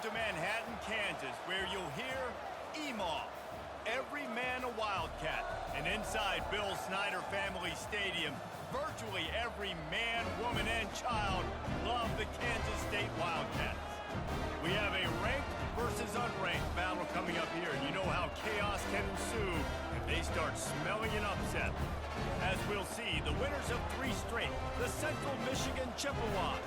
to Manhattan, Kansas, where you'll hear EMAW, every man a Wildcat. And inside Bill Snyder Family Stadium, virtually every man, woman, and child love the Kansas State Wildcats. We have a ranked versus unranked battle coming up here, and you know how chaos can ensue if they start smelling an upset. As we'll see, the winners of 3 straight, the Central Michigan Chippewas,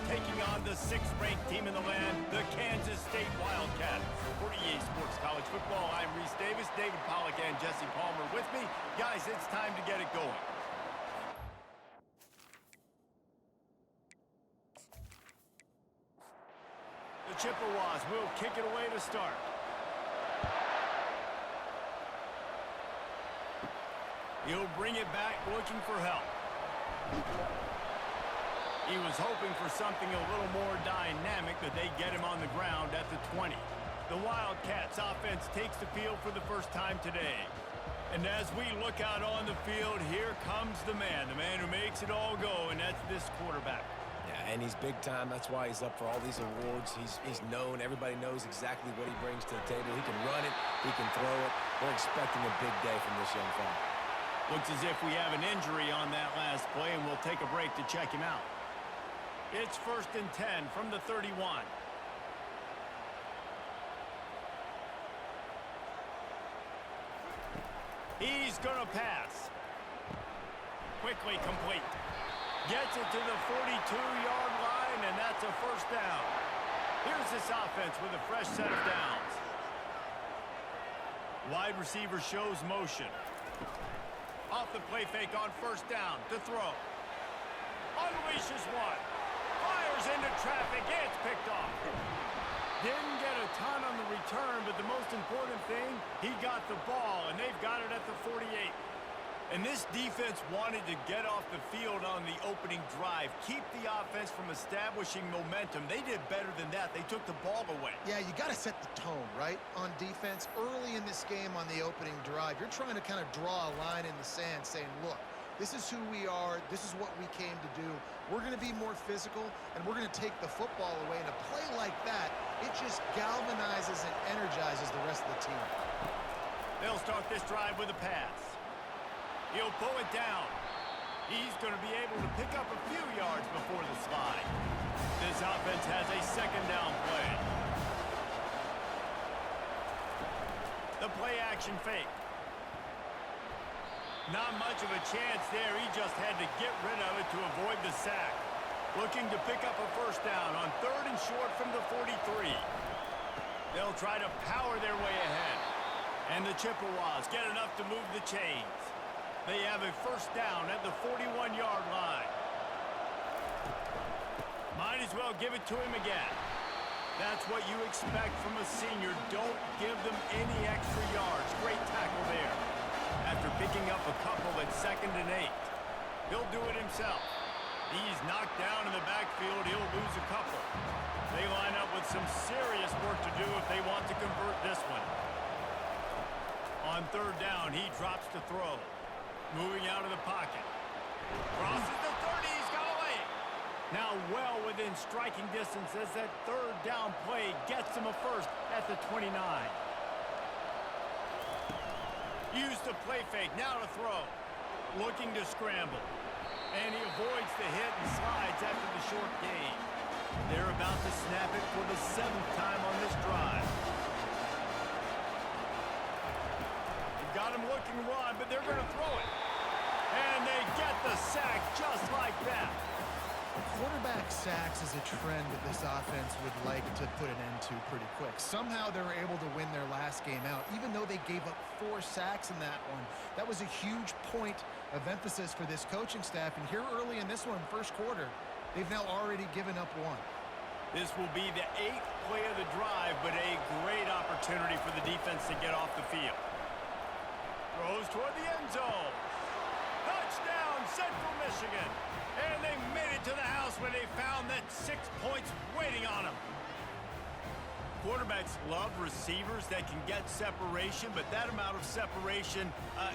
taking on the 6th-ranked team in the land, the Kansas State Wildcats. For EA Sports College Football, I'm Reese Davis, David Pollack, and Jesse Palmer with me. Guys, it's time to get it going. The Chippewas will kick it away to start. He'll bring it back looking for help. He was hoping for something a little more dynamic, but they get him on the ground at the 20. The Wildcats offense takes the field for the first time today. And as we look out on the field, here comes the man who makes it all go, and that's this quarterback. Yeah, and he's big time. That's why he's up for all these awards. He's known. Everybody knows exactly what he brings to the table. He can run it. He can throw it. We're expecting a big day from this young fella. Looks as if we have an injury on that last play, and we'll take a break to check him out. It's 1st and 10 from the 31. He's going to pass. Quickly complete. Gets it to the 42-yard line, and that's a first down. Here's this offense with a fresh set of downs. Wide receiver shows motion. Off the play fake on 1st down to throw. Unleashes one. Fires into traffic. It's picked off. Didn't get a ton on the return, but the most important thing, he got the ball, and they've got it at the 48. And this defense wanted to get off the field on the opening drive, keep the offense from establishing momentum. They did better than that. They took the ball away. Yeah, you got to set the tone, right, on defense. Early in this game on the opening drive, you're trying to kind of draw a line in the sand saying, look, this is who we are. This is what we came to do. We're going to be more physical, and we're going to take the football away. And a play like that, it just galvanizes and energizes the rest of the team. They'll start this drive with a pass. He'll pull it down. He's going to be able to pick up a few yards before the slide. This offense has a 2nd down play. The play action fake. Not much of a chance there. He just had to get rid of it to avoid the sack. Looking to pick up a first down on 3rd and short from the 43. They'll try to power their way ahead. And the Chippewas get enough to move the chains. They have a first down at the 41-yard line. Might as well give it to him again. That's what you expect from a senior. Don't give them any extra yards. Great tackle there. After picking up a couple at 2nd and 8. He'll do it himself. He's knocked down in the backfield. He'll lose a couple. They line up with some serious work to do if they want to convert this one. On 3rd down, he drops to throw. Moving out of the pocket. Crosses the 30, he's got away. Now well within striking distance as that 3rd down play gets him a first at the 29. Use the play fake, now to throw. Looking to scramble. And he avoids the hit and slides after the short gain. They're about to snap it for the 7th time on this drive. Got him looking to run, but they're going to throw it. And they get the sack just like that. Quarterback sacks is a trend that this offense would like to put an end to pretty quick. Somehow they were able to win their last game out, even though they gave up 4 sacks in that one. That was a huge point of emphasis for this coaching staff. And here early in this one, 1st quarter, they've now already given up 1. This will be the 8th play of the drive, but a great opportunity for the defense to get off the field. Throws toward the end zone. Touchdown, Central Michigan. And they made it to the house where they found that 6 points waiting on them. Quarterbacks love receivers that can get separation, but that amount of separation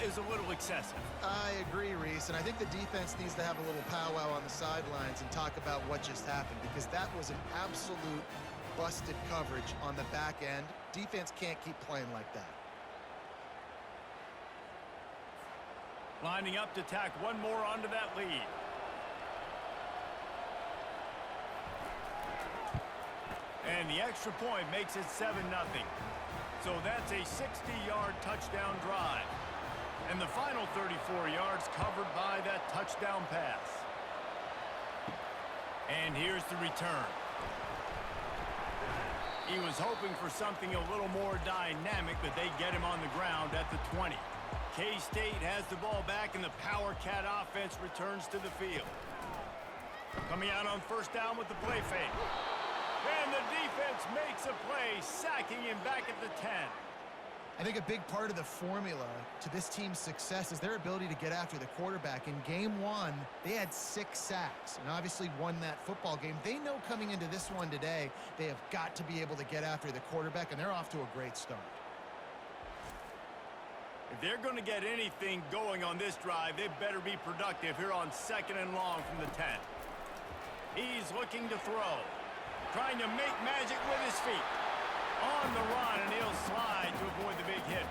is a little excessive. I agree, Reese, and I think the defense needs to have a little powwow on the sidelines and talk about what just happened, because that was an absolute busted coverage on the back end. Defense can't keep playing like that. Lining up to tack one more onto that lead. And the extra point makes it 7-0. So that's a 60-yard touchdown drive. And the final 34 yards covered by that touchdown pass. And here's the return. He was hoping for something a little more dynamic, but they get him on the ground at the 20. K-State has the ball back, and the Power Cat offense returns to the field. Coming out on first down with the play fake. And the defense makes a play, sacking him back at the 10. I think a big part of the formula to this team's success is their ability to get after the quarterback. In game one, they had 6 sacks and obviously won that football game. They know coming into this one today, they have got to be able to get after the quarterback, and they're off to a great start. If they're going to get anything going on this drive, they better be productive here on 2nd and long from the 10. He's looking to throw, trying to make magic with his feet. On the run, and he'll slide to avoid the big hit.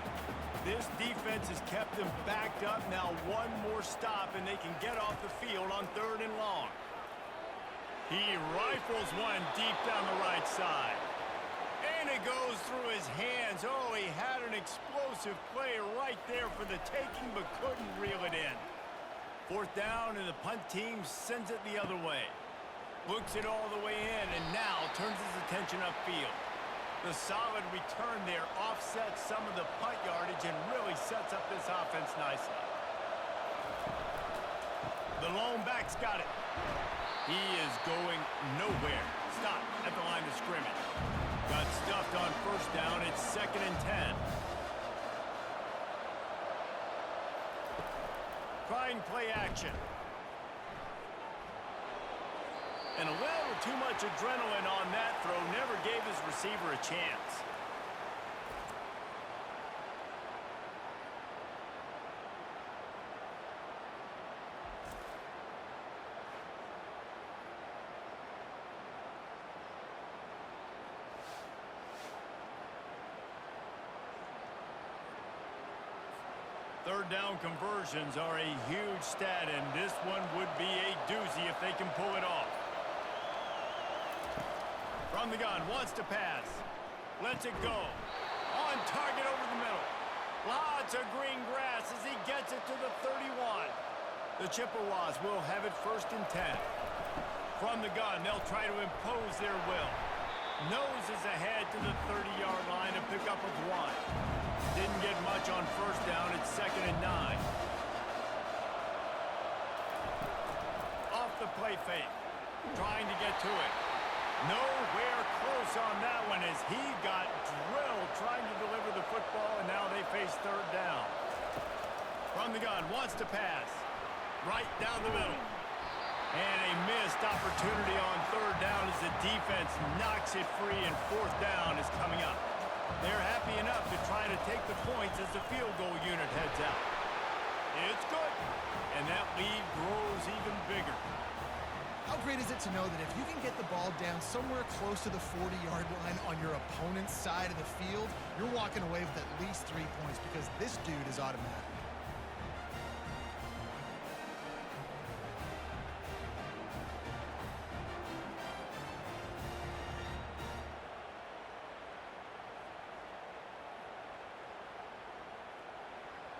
This defense has kept them backed up. Now one more stop, and they can get off the field on 3rd and long. He rifles one deep down the right side. And it goes through his hands. Oh, he had an explosive play right there for the taking, but couldn't reel it in. 4th down, and the punt team sends it the other way. Looks it all the way in, and now turns his attention upfield. The solid return there offsets some of the punt yardage and really sets up this offense nicely. The lone back's got it. He is going nowhere. Stop at the line of scrimmage. Got stuffed on first down. It's 2nd and 10. Trying play action. And a little too much adrenaline on that throw. Never gave his receiver a chance. Third down conversions are a huge stat, and this one would be a doozy if they can pull it off. From the gun, wants to pass. Lets it go. On target over the middle. Lots of green grass as he gets it to the 31. The Chippewas will have it 1st and 10. From the gun, they'll try to impose their will. Noses ahead to the 30-yard line to pick up with 1. Didn't get much on first down. It's 2nd and 9. Off the play fake. Trying to get to it. Nowhere close on that one as he got drilled trying to deliver the football, and now they face 3rd down. From the gun, wants to pass. Right down the middle. And a missed opportunity on 3rd down as the defense knocks it free, and 4th down is coming up. They're happy enough to try to take the points as the field goal unit heads out. It's good, and that lead grows even bigger. How great is it to know that if you can get the ball down somewhere close to the 40-yard line on your opponent's side of the field, you're walking away with at least 3 points because this dude is automatic.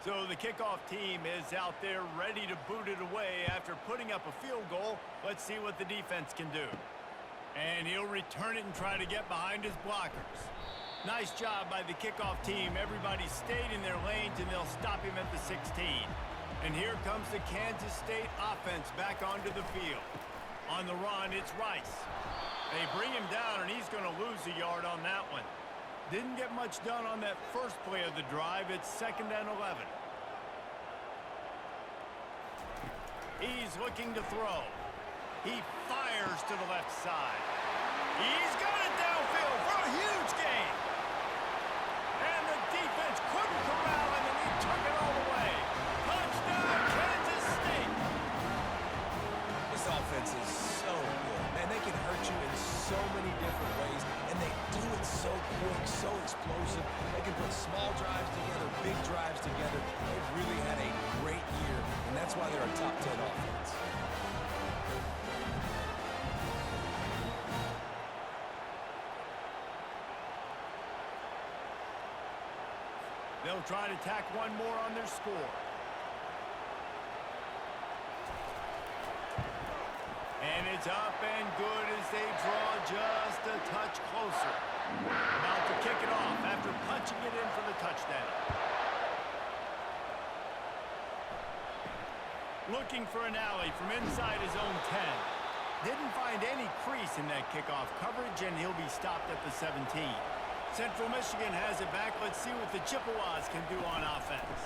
So the kickoff team is out there ready to boot it away after putting up a field goal. Let's see what the defense can do. And he'll return it and try to get behind his blockers. Nice job by the kickoff team. Everybody stayed in their lanes, and they'll stop him at the 16. And here comes the Kansas State offense back onto the field. On the run, it's Rice. They bring him down, and he's going to lose a yard on that one. Didn't get much done on that first play of the drive. It's 2nd and 11. He's looking to throw. He fires to the left side. He's got it downfield for a huge gain. And the defense couldn't corral him, and he took it all the way. Touchdown, Kansas State. This offense is so good. Man, they can hurt you in so many different ways, and small drives together, big drives together. They've really had a great year, and that's why they're a top 10 offense. They'll try to tack one more on their score. And it's up and good as they draw just a touch closer. About to kick it off after punching it in for the touchdown. Looking for an alley from inside his own 10. Didn't find any crease in that kickoff coverage, and he'll be stopped at the 17. Central Michigan has it back. Let's see what the Chippewas can do on offense.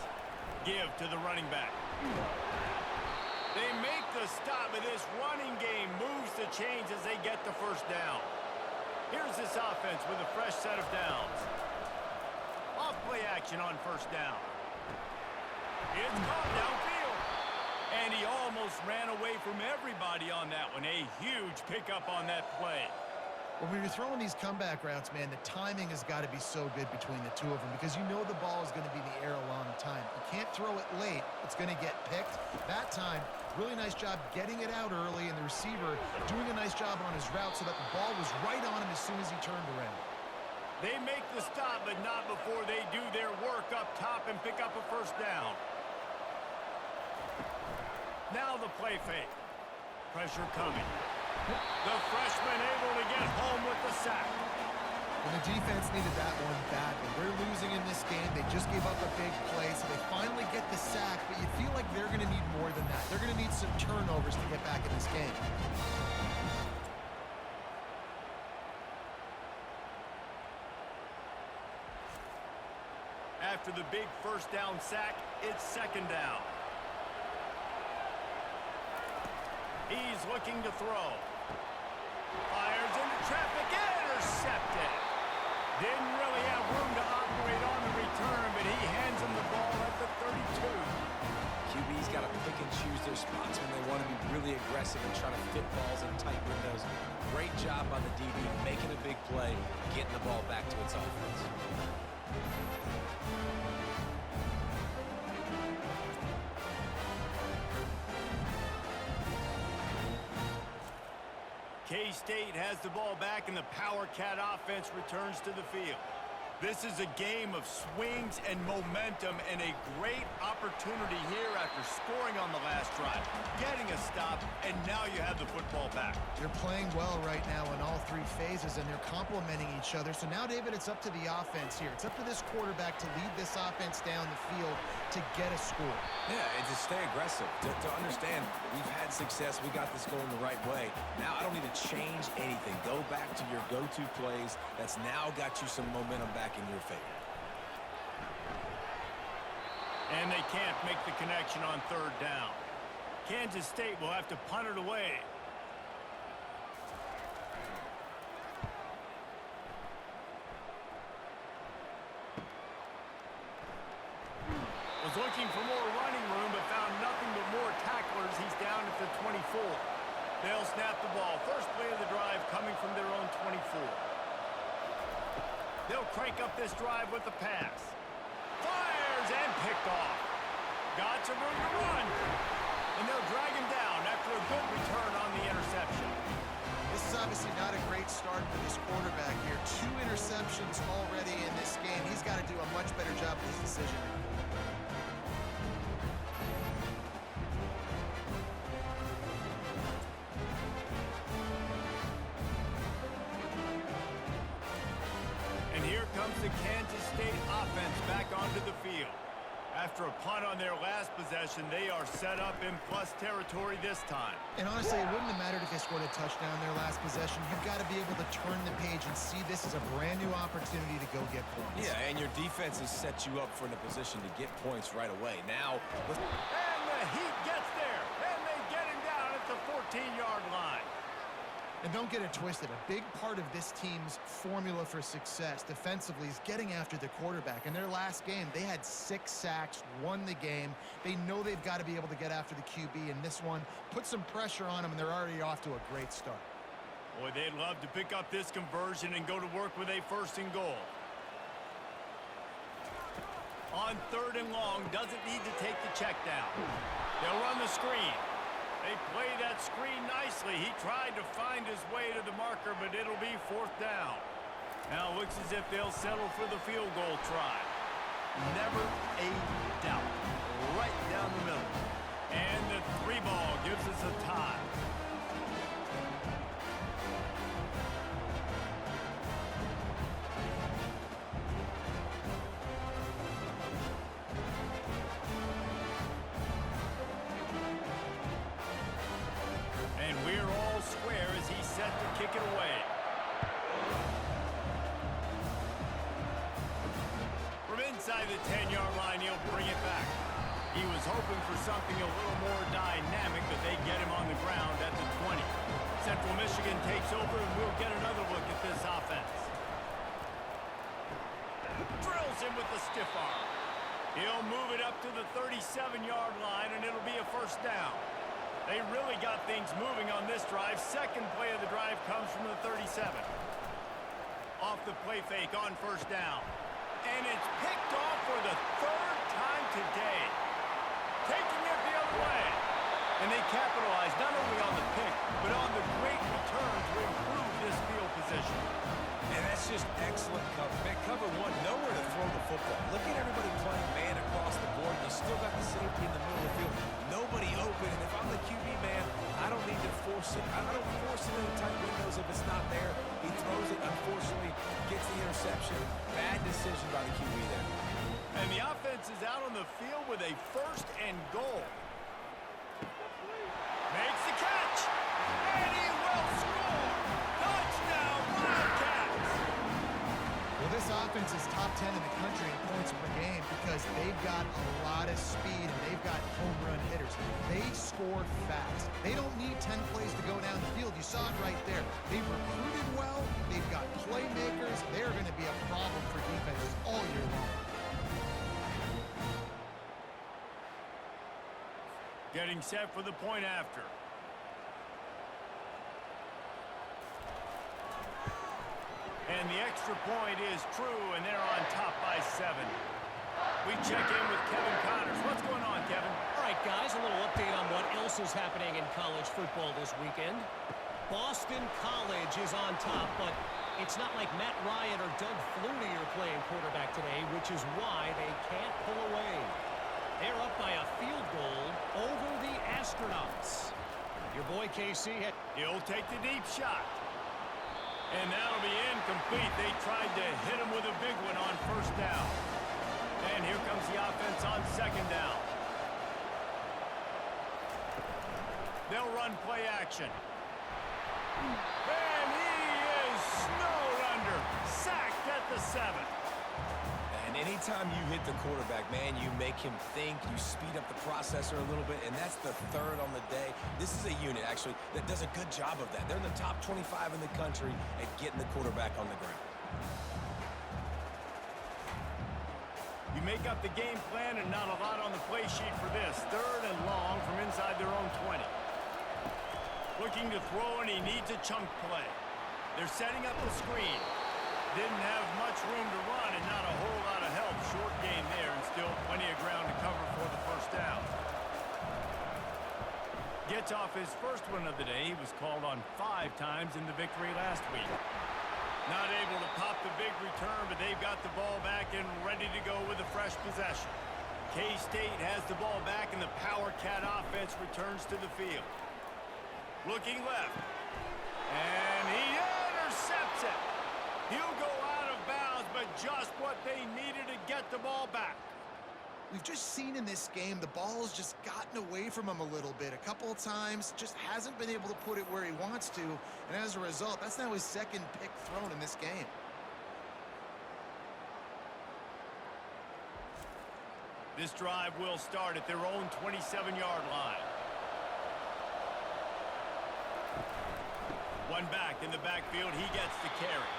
Give to the running back. They make the stop, and this running game moves the chains as they get the first down. Here's this offense with a fresh set of downs. Off play action on first down. It's caught downfield. And he almost ran away from everybody on that one. A huge pickup on that play. Well, when you're throwing these comeback routes, man, the timing has got to be so good between the two of them because you know the ball is going to be in the air a long time. You can't throw it late. It's going to get picked. That time, really nice job getting it out early, and the receiver doing a nice job on his route so that the ball was right on him as soon as he turned around. They make the stop, but not before they do their work up top and pick up a first down. Now the play fake. Pressure coming. The freshman able to get home with the sack. Well, the defense needed that one badly. They're losing in this game. They just gave up a big play, so they finally get the sack, but you feel like they're going to need more than that. They're going to need some turnovers to get back in this game. After the big first down sack, it's second down. He's looking to throw. Fires into traffic, intercepted. Didn't really have room to operate on the return, but he hands him the ball at the 32. QB's got to pick and choose their spots when they want to be really aggressive and try to fit balls in tight windows. Great job by the DB making a big play, getting the ball back to its offense. K-State has the ball back, and the Power Cat offense returns to the field. This is a game of swings and momentum, and a great opportunity here after scoring on the last drive, getting a stop, and now you have the football back. They're playing well right now in all three phases, and they're complementing each other. So now, David, it's up to the offense here. It's up to this quarterback to lead this offense down the field to get a score. Yeah, and to stay aggressive, to understand we've had success, we got this going the right way. Now I don't need to change anything. Go back to your go-to plays. That's now got you some momentum back in your favor. And they can't make the connection on third down. Kansas State will have to punt it away. Was looking for more running room, but found nothing but more tacklers. He's down at the 24. They'll snap the ball. First play of the drive coming from their own 24. They'll crank up this drive with the pass. Fires and picked off. Got some room to run. And they'll drag him down after a good return on the interception. This is obviously not a great start for this quarterback here. 2 interceptions already in this game. He's got to do a much better job with his decision. And here comes the Kansas State offense back onto the field. After a punt on their last possession, they are set up in plus territory this time. And honestly, it wouldn't have mattered if they scored a touchdown their last possession. You've got to be able to turn the page and see this as a brand new opportunity to go get points. Yeah, and your defense has set you up for a position to get points right away. Now, and the Heat gets there, and they get him down at the 14-yard line. And don't get it twisted. A big part of this team's formula for success defensively is getting after the quarterback. In their last game, they had 6 sacks, won the game. They know they've got to be able to get after the QB, and this one put some pressure on them, and they're already off to a great start. Boy, they'd love to pick up this conversion and go to work with a 1st and goal. On 3rd and long, doesn't need to take the check down. They'll run the screen. They play that screen nicely. He tried to find his way to the marker, but it'll be 4th down. Now it looks as if they'll settle for the field goal try. Never a doubt. Right down the middle. And the 3 ball gives us a tie. And we're all square as he's set to kick it away. From inside the 10-yard line, he'll bring it back. He was hoping for something a little more dynamic, but they get him on the ground at the 20. Central Michigan takes over, and we'll get another look at this offense. Drills him with the stiff arm. He'll move it up to the 37-yard line, and it'll be a 1st down. They really got things moving on this drive. Second play of the drive comes from the 37. Off the play fake on 1st down. And it's picked off for the 3rd time today. Taking it the other way. And they capitalize not only on the pick, but on the great return to improve this field position. And that's just excellent cover. Man, cover 1, nowhere to throw the football. Look at everybody playing man across the board. You still got the safety in the middle of the field. Nobody open. And if I'm the QB, man, I don't need to force it. I don't force it in tight windows if it's not there. He throws it, unfortunately, gets the interception. Bad decision by the QB there. And the offense is out on the field with a 1st and goal. Makes the catch. And he will score. Touchdown, Wildcats. Well, this offense is top 10 in the country in points per game because they've got a lot of speed and they've got home run hitters. They score fast. They don't need 10 plays to go down the field. You saw it right there. They've recruited well. They've got playmakers. They're going to be a problem for defenses all year long. Getting set for the point after. And the extra point is true, and they're on top by 7. We check in with Kevin Connors. What's going on, Kevin? All right, guys, a little update on what else is happening in college football this weekend. Boston College is on top, but it's not like Matt Ryan or Doug Flutie are playing quarterback today, which is why they can't pull away. They're up by a field goal over the Astronauts. Your boy KC He'll take the deep shot. And that'll be incomplete. They tried to hit him with a big one on 1st down. And here comes the offense on 2nd down. They'll run play action. And he is snowed under. Sacked at the 7. And anytime you hit the quarterback, man, you make him think, you speed up the processor a little bit, and that's the 3rd on the day. This is a unit, actually, that does a good job of that. They're in the top 25 in the country at getting the quarterback on the ground. You make up the game plan and not a lot on the play sheet for this. 3rd and long from inside their own 20. Looking to throw, and he needs a chunk play. They're setting up the screen. Didn't have much room to run and not a whole lot of help. Short gain there and still plenty of ground to cover for the 1st down. Gets off his first one of the day. He was called on 5 times in the victory last week. Not able to pop the big return, but they've got the ball back and ready to go with a fresh possession. K-State has the ball back and the Power Cat offense returns to the field. Looking left. And he intercepts it. He'll go out of bounds, but just what they needed to get the ball back. We've just seen in this game the ball's just gotten away from him a little bit. A couple of times, just hasn't been able to put it where he wants to. And as a result, that's now his 2nd pick thrown in this game. This drive will start at their own 27-yard line. One back in the backfield. He gets the carry.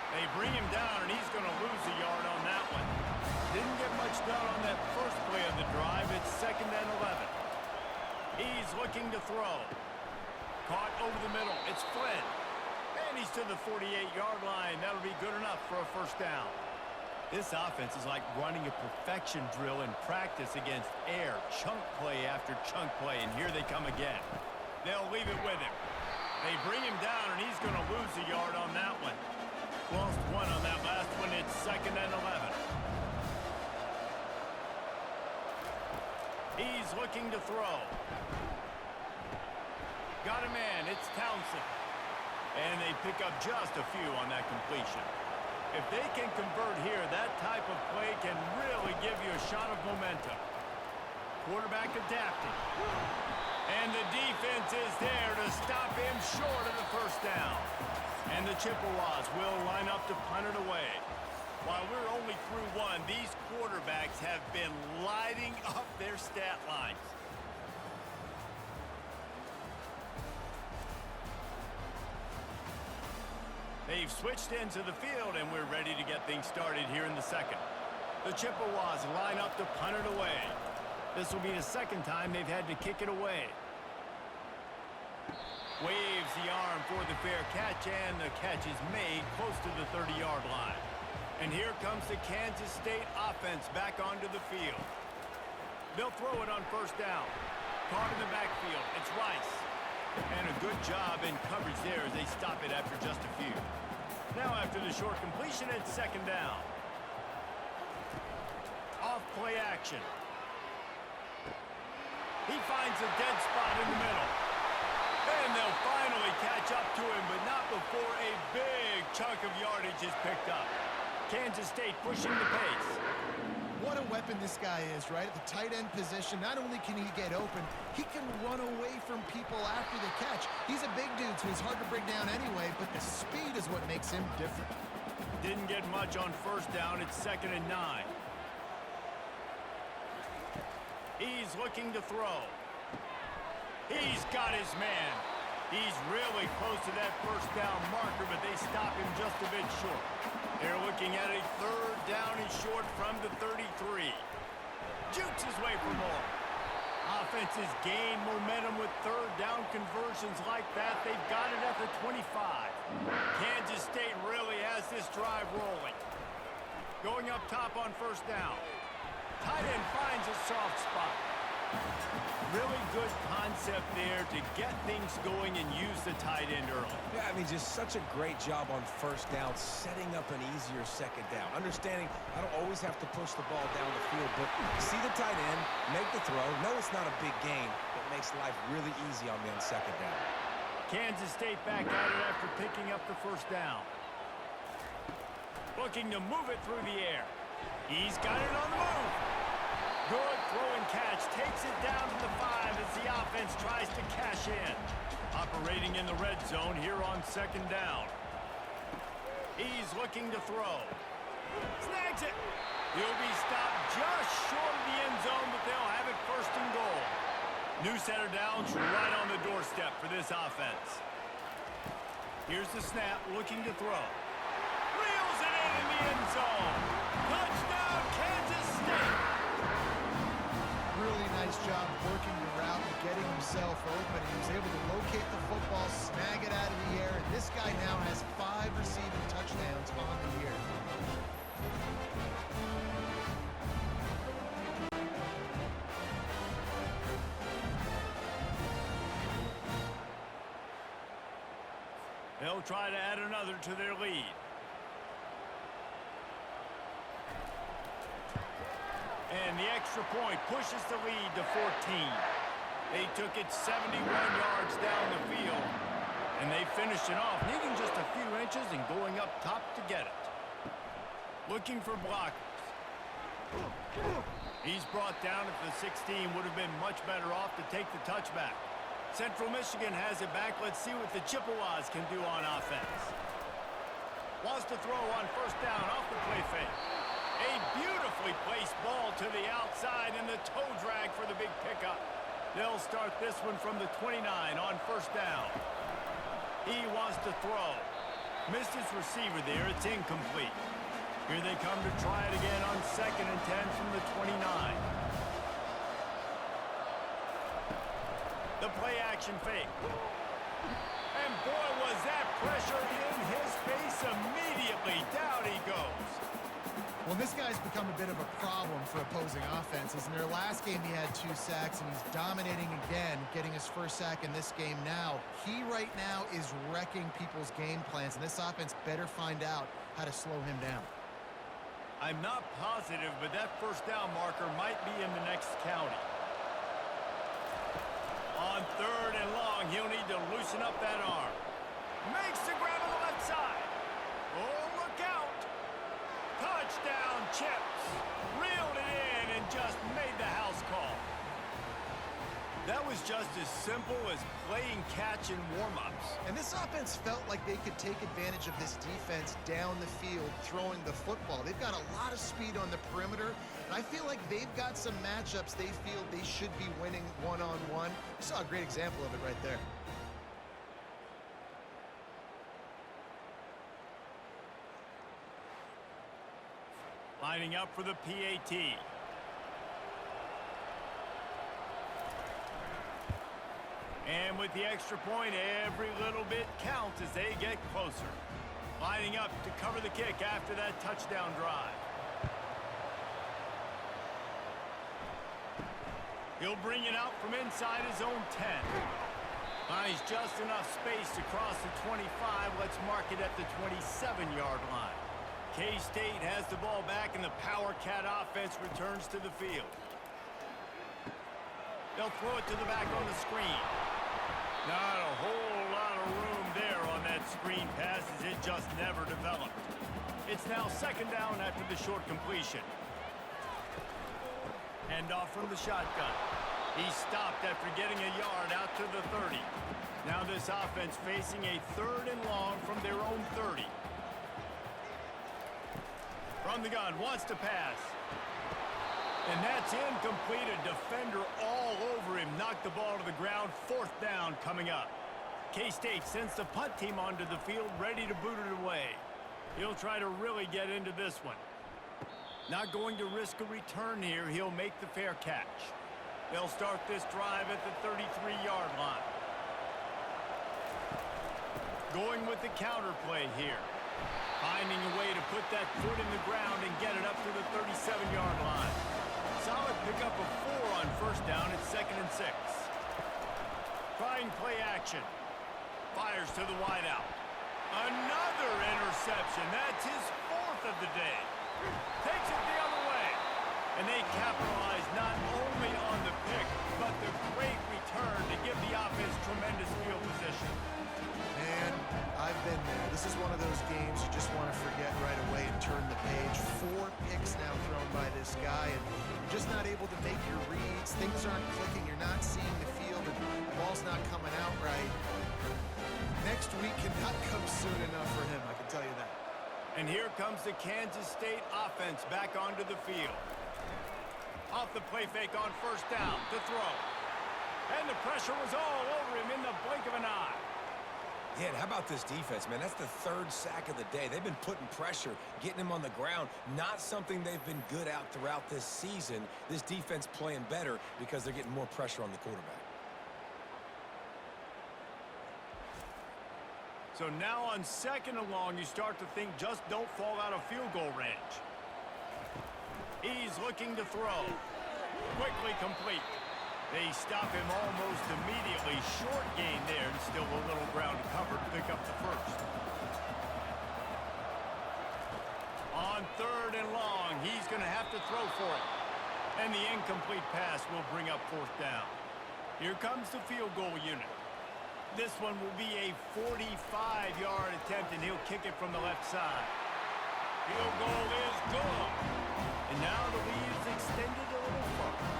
They bring him down, and he's going to lose a yard on that one. Didn't get much done on that first play of the drive. It's 2nd and 11. He's looking to throw. Caught over the middle. It's Flynn. And he's to the 48-yard line. That'll be good enough for a 1st down. This offense is like running a perfection drill in practice against air, chunk play after chunk play, and here they come again. They'll leave it with him. They bring him down, and he's going to lose a yard on that one. Lost one on that last one. It's 2nd and 11. He's looking to throw. Got a man. It's Townsend. And they pick up just a few on that completion. If they can convert here, that type of play can really give you a shot of momentum. Quarterback adapting. And the defense is there to stop him short of the first down. And the Chippewas will line up to punt it away. While we're only through one, these quarterbacks have been lighting up their stat lines. They've switched into the field, and we're ready to get things started here in the second. The Chippewas line up to punt it away. This will be the second time they've had to kick it away. Waves the arm for the fair catch, and the catch is made close to the 30-yard line. And here comes the Kansas State offense back onto the field. They'll throw it on first down. Caught in the backfield. It's Rice. And a good job in coverage there as they stop it after just a few. Now after the short completion, it's 2nd down. Off play action. He finds a dead spot in the middle. And they'll finally catch up to him, but not before a big chunk of yardage is picked up. Kansas State pushing the pace. What a weapon this guy is, right? At the tight end position, not only can he get open, he can run away from people after the catch. He's a big dude, so he's hard to bring down anyway, but the speed is what makes him different. Didn't get much on first down. It's 2nd and 9. He's looking to throw. He's got his man. He's really close to that first down marker, but they stop him just a bit short. They're looking at a 3rd down and short from the 33. Jukes his way for more. Offenses gain momentum with 3rd down conversions like that. They've got it at the 25. Kansas State really has this drive rolling. Going up top on first down. Tight end finds a soft spot. Really good concept there to get things going and use the tight end early. Yeah, I mean, just such a great job on first down, setting up an easier 2nd down. Understanding I don't always have to push the ball down the field, but see the tight end, make the throw. No, it's not a big gain, but makes life really easy on me on 2nd down. Kansas State back at it after picking up the first down. Looking to move it through the air. He's got it on the move. Good throw and catch. Takes it down to the 5 as the offense tries to cash in. Operating in the red zone here on 2nd down. He's looking to throw. Snags it. He'll be stopped just short of the end zone, but they'll have it 1st and goal. New set of downs right on the doorstep for this offense. Here's the snap, looking to throw. Reels it in the end zone. Touchdown, Kansas State. Really nice job working the route and getting himself open. He was able to locate the football, snag it out of the air, and this guy now has 5 receiving touchdowns on the year. They'll try to add another to their lead. And the extra point pushes the lead to 14. They took it 71 yards down the field, and they finished it off, needing just a few inches and going up top to get it. Looking for blockers. He's brought down at the 16. Would have been much better off to take the touchback. Central Michigan has it back. Let's see what the Chippewas can do on offense. Wants to throw on first down off the play fake. A beautifully placed ball to the outside and the toe drag for the big pickup. They'll start this one from the 29 on first down. He wants to throw. Missed his receiver there. It's incomplete. Here they come to try it again on 2nd and 10 from the 29. The play action fake. And boy, was that pressure in his face immediately. Down he goes. Well, this guy's become a bit of a problem for opposing offenses. In their last game, he had 2 sacks, and he's dominating again, getting his first sack in this game now. He right now is wrecking people's game plans, and this offense better find out how to slow him down. I'm not positive, but that first down marker might be in the next county. On 3rd and long, he'll need to loosen up that arm. Makes the grab on the left side. Oh, look out. Touchdown, Chips. Reeled it in and just made the house call. That was just as simple as playing catch in warm-ups. And this offense felt like they could take advantage of this defense down the field throwing the football. They've got a lot of speed on the perimeter, and I feel like they've got some matchups they feel they should be winning one-on-one. You saw a great example of it right there. Lining up for the PAT. And with the extra point, every little bit counts as they get closer. Lining up to cover the kick after that touchdown drive. He'll bring it out from inside his own 10. Finds just enough space to cross the 25. Let's mark it at the 27-yard line. K-State has the ball back, and the Power Cat offense returns to the field. They'll throw it to the back on the screen. Not a whole lot of room there on that screen pass, as it just never developed. It's now 2nd down after the short completion. Handoff from the shotgun. He stopped after getting a yard out to the 30. Now this offense facing a 3rd and long from their own 30. From the gun, wants to pass. And that's incomplete. A defender all over him. Knocked the ball to the ground. 4th down coming up. K-State sends the punt team onto the field, ready to boot it away. He'll try to really get into this one. Not going to risk a return here. He'll make the fair catch. They'll start this drive at the 33-yard line. Going with the counter play here. Finding a way to put that foot in the ground and get it up to the 37-yard line. Solid pickup of 4 on 1st down. It's 2nd and 6. Trying play action. Fires to the wideout. Another interception. That's his 4th of the day. Takes it the other way. And they capitalize not only on the pick, but the great return to give the offense tremendous field position. Man, I've been there. This is one of those games you just want to forget right away and turn the page. 4 picks now thrown by this guy, and you're just not able to make your reads. Things aren't clicking. You're not seeing the field, and the ball's not coming out right. Next week cannot come soon enough for him, I can tell you that. And here comes the Kansas State offense back onto the field. Off the play fake on 1st down to throw. And the pressure was all over him in the blink of an eye. Yeah, and how about this defense, man? That's the 3rd sack of the day. They've been putting pressure, getting him on the ground. Not something they've been good at throughout this season. This defense playing better because they're getting more pressure on the quarterback. So now on 2nd and long, you start to think just don't fall out of field goal range. He's looking to throw. Quickly complete. They stop him almost immediately. Short gain there, and still a little ground covered to pick up the 1st. On 3rd and long, he's going to have to throw for it. And the incomplete pass will bring up 4th down. Here comes the field goal unit. This one will be a 45-yard attempt, and he'll kick it from the left side. Field goal is good. And now the lead is extended a little further.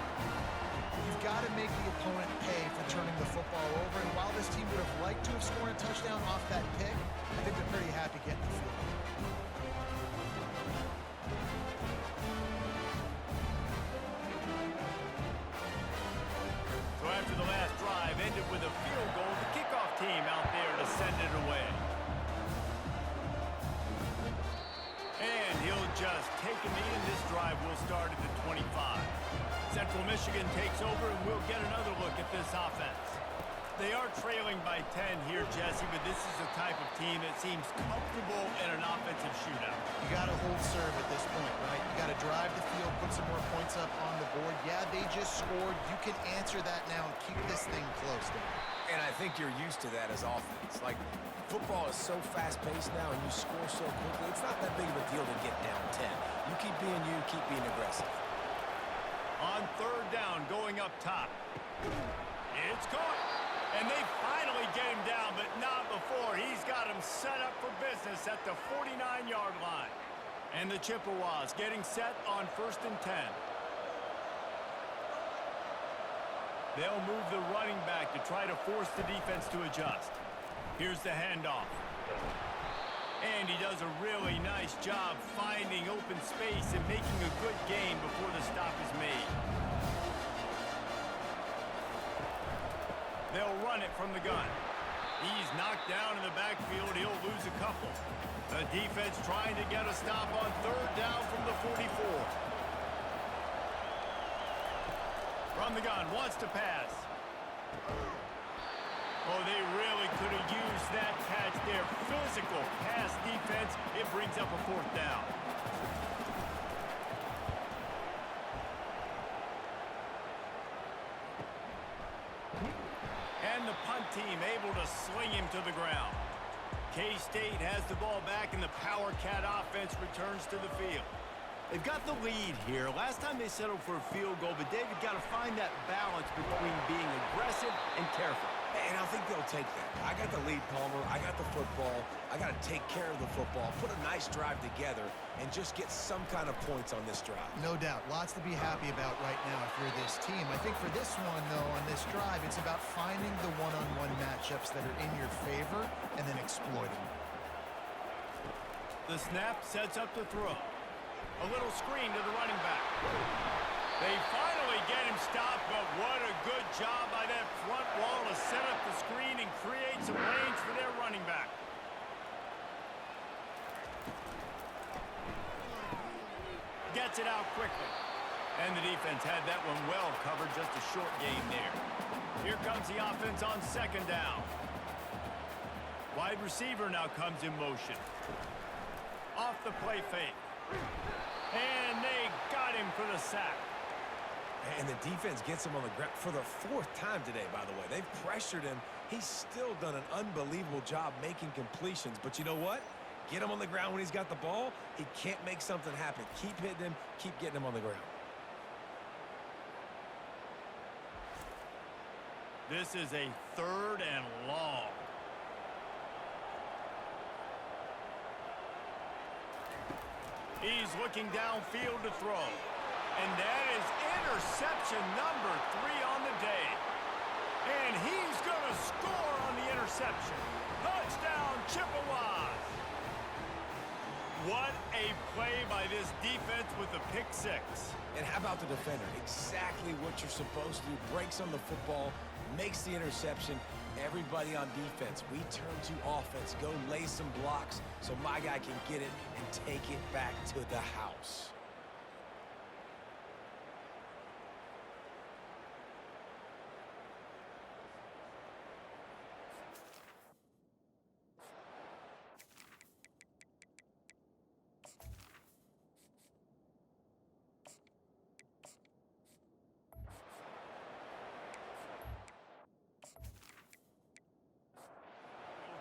You've got to make the opponent pay for turning the football over, and while this team would have liked to have scored a touchdown off that pick, I think they're pretty happy getting the field goal. So after the last drive ended with a field goal, the kickoff team out there to send it away. And he'll just take a knee, and this drive will start at the 25. Central Michigan takes over, and we'll get another look at this offense. They are trailing by 10 here, Jesse, but this is the type of team that seems comfortable in an offensive shootout. You got to hold serve at this point, right? You got to drive the field, put some more points up on the board. Yeah, they just scored. You can answer that now and keep this thing close, Dave. And I think you're used to that as offense. Like, football is so fast-paced now and you score so quickly, it's not that big of a deal to get down 10. You keep being aggressive. On third down, going up top. It's caught. And they finally get him down, but not before. He's got him set up for business at the 49-yard line. And the Chippewas getting set on 1st and 10. They'll move the running back to try to force the defense to adjust. Here's the handoff. And he does a really nice job finding open space and making a good gain before the stop is made. They'll run it from the gun. He's knocked down in the backfield. He'll lose a couple. The defense trying to get a stop on third down from the 44. From the gun, wants to pass. Oh, they really could have used that catch there. Physical pass defense. It brings up a 4th down. And the punt team able to sling him to the ground. K-State has the ball back, and the Power Cat offense returns to the field. They've got the lead here. Last time they settled for a field goal, but David got to find that balance between being aggressive and careful. And I think they'll take that. I got the lead, Palmer. I got the football. I got to take care of the football, put a nice drive together, and just get some kind of points on this drive. No doubt. Lots to be happy about right now if you're this team. I think for this one, though, on this drive, it's about finding the one-on-one matchups that are in your favor and then exploiting them. The snap sets up the throw. A little screen to the running back. They finally get him stopped, but what a good job by that front wall to set up the screen and create some range for their running back. Gets it out quickly. And the defense had that one well covered, just a short gain there. Here comes the offense on 2nd down. Wide receiver now comes in motion. Off the play fake. And they got him for the sack. And the defense gets him on the ground for the 4th time today, by the way. They've pressured him. He's still done an unbelievable job making completions. But you know what? Get him on the ground when he's got the ball. He can't make something happen. Keep hitting him. Keep getting him on the ground. This is a 3rd and long. He's looking downfield to throw. And that is interception number 3 on the day. And he's going to score on the interception. Touchdown, Chippewas. What a play by this defense with the pick 6. And how about the defender? Exactly what you're supposed to do. Breaks on the football, makes the interception. Everybody on defense, we turn to offense. Go lay some blocks so my guy can get it and take it back to the house.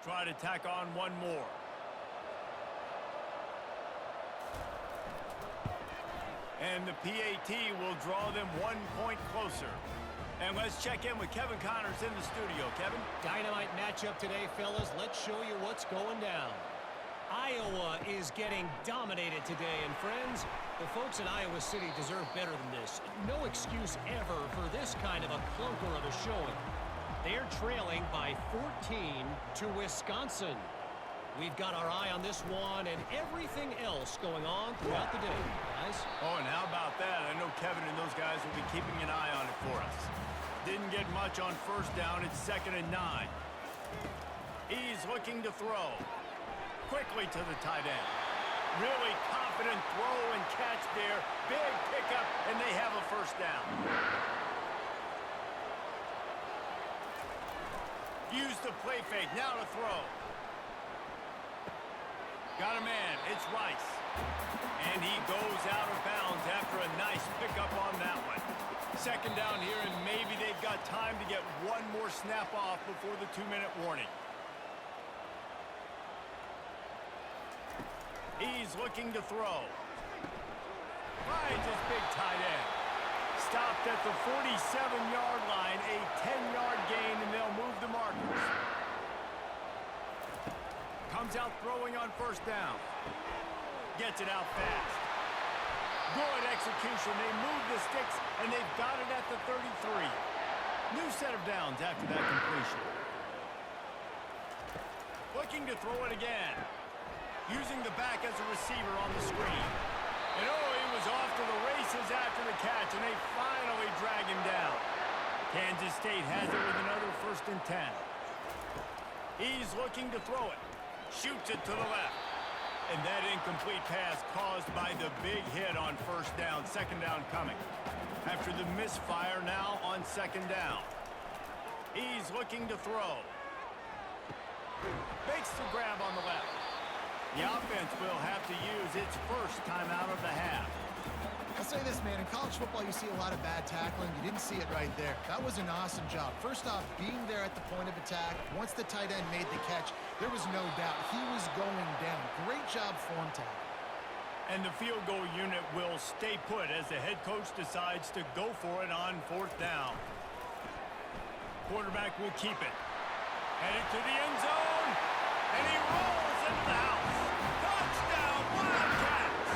Try to tack on one more. And the PAT will draw them 1 point closer. And let's check in with Kevin Connors in the studio. Kevin? Dynamite matchup today, fellas. Let's show you what's going down. Iowa is getting dominated today, and friends, the folks in Iowa City deserve better than this. No excuse ever for this kind of a clunker of a showing. They're trailing by 14 to Wisconsin. We've got our eye on this one and everything else going on throughout the day, guys. Oh, and how about that? I know Kevin and those guys will be keeping an eye on it for us. Didn't get much on 1st down. It's 2nd and 9. He's looking to throw. Quickly to the tight end. Really confident throw and catch there. Big pickup, and they have a 1st down. Use the play fake. Now to throw. Got a man. It's Rice. And he goes out of bounds after a nice pickup on that one. Second down here, and maybe they've got time to get one more snap off before the 2-minute warning. He's looking to throw. Finds his big tight end. Stopped at the 47-yard line, a 10-yard gain, and they'll move the markers. Comes out throwing on first down. Gets it out fast. Good execution. They move the sticks, and they've got it at the 33. New set of downs after that completion. Looking to throw it again. Using the back as a receiver on the screen. And oh, he was off to the races after the catch, and they finally drag him down. Kansas State has it with another 1st and 10. He's looking to throw it. Shoots it to the left. And that incomplete pass caused by the big hit on first down. Second down coming. After the misfire, now on second down. He's looking to throw. Makes the grab on the left. The offense will have to use its first timeout of the half. I'll say this, man. In college football, you see a lot of bad tackling. You didn't see it right there. That was an awesome job. First off, being there at the point of attack. Once the tight end made the catch, there was no doubt he was going down. Great job form tackle. And the field goal unit will stay put as the head coach decides to go for it on 4th down. Quarterback will keep it. Headed to the end zone. And he rolls into the house. Touchdown, Wildcats!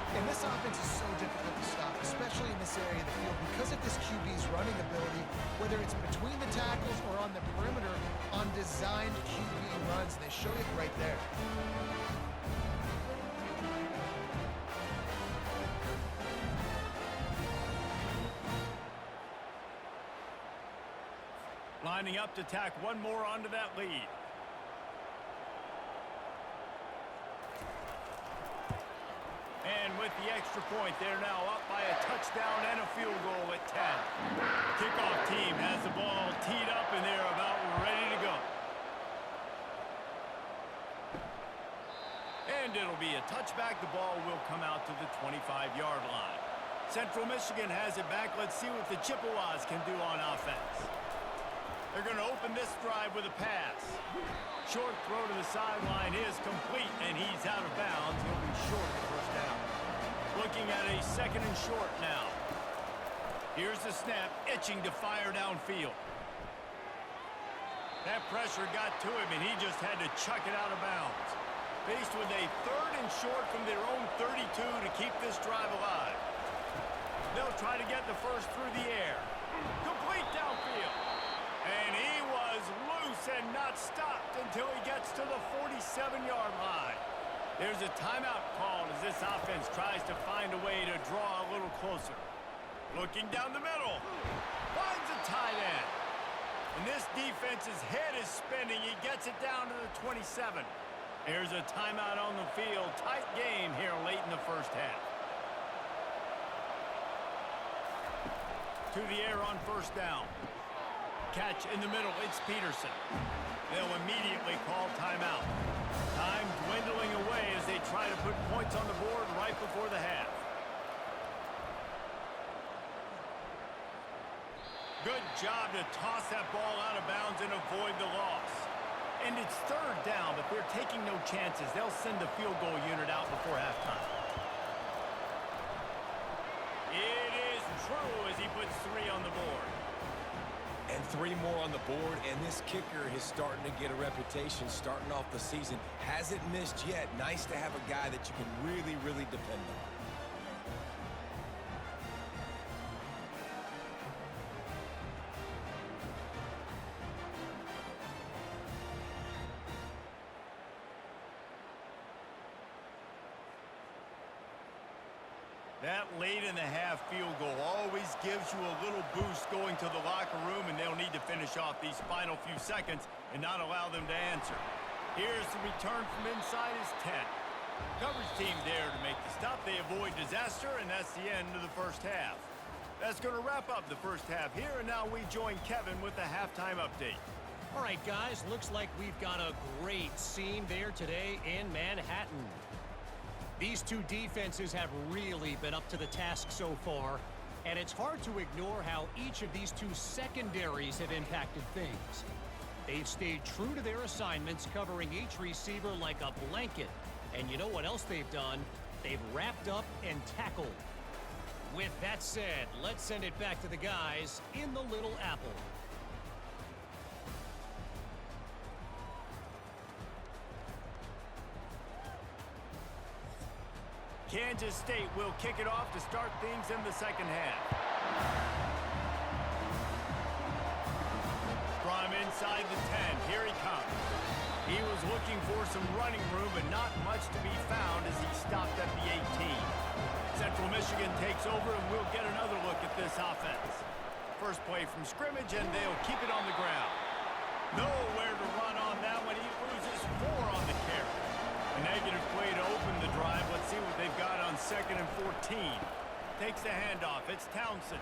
And this offense is so difficult to stop, especially in this area of the field, because of this QB's running ability, whether it's between the tackles or on the perimeter, on designed QB runs. They show it right there. Lining up to tack one more onto that lead. And with the extra point, they're now up by a touchdown and a field goal at 10. Kickoff team has the ball teed up, and they're about ready to go. And it'll be a touchback. The ball will come out to the 25-yard line. Central Michigan has it back. Let's see what the Chippewas can do on offense. They're going to open this drive with a pass. Short throw to the sideline is complete, and he's out of bounds. He'll be short of the first down. Looking at a 2nd and short now. Here's the snap, itching to fire downfield. That pressure got to him, and he just had to chuck it out of bounds. Faced with a 3rd and short from their own 32 to keep this drive alive. They'll try to get the first through the air. Complete downfield. And he was loose and not stopped until he gets to the 47-yard line. There's a timeout called as this offense tries to find a way to draw a little closer. Looking down the middle. Finds a tight end. And this defense's head is spinning. He gets it down to the 27. There's a timeout on the field. Tight game here late in the first half. To the air on first down. Catch in the middle, it's Peterson. They'll immediately call timeout. Time dwindling away as they try to put points on the board right before the half. Good job to toss that ball out of bounds and avoid the loss. And it's 3rd down, but they're taking no chances. They'll send the field goal unit out before halftime. It is true as he puts 3 on the board. And 3 more on the board, and this kicker is starting to get a reputation starting off the season. Hasn't missed yet. Nice to have a guy that you can really, really depend on. That late in the half field goal always gives you a little boost going to the locker room, and they'll need to finish off these final few seconds and not allow them to answer. Here's the return from inside his 10. Coverage team there to make the stop. They avoid disaster, and that's the end of the first half. That's going to wrap up the first half here, and now we join Kevin with the halftime update. All right, guys, looks like we've got a great scene there today in Manhattan. These two defenses have really been up to the task so far, and it's hard to ignore how each of these two secondaries have impacted things. They've stayed true to their assignments, covering each receiver like a blanket. And you know what else they've done? They've wrapped up and tackled. With that said, let's send it back to the guys in the Little Apple. Kansas State will kick it off to start things in the second half. From inside the 10, here he comes. He was looking for some running room, but not much to be found as he stopped at the 18. Central Michigan takes over, and we'll get another look at this offense. First play from scrimmage, and they'll keep it on the ground. Nowhere to run on that one. He loses 4 on the carry. A negative play to open the drive. Let's see what they've got on 2nd and 14. Takes the handoff. It's Townsend.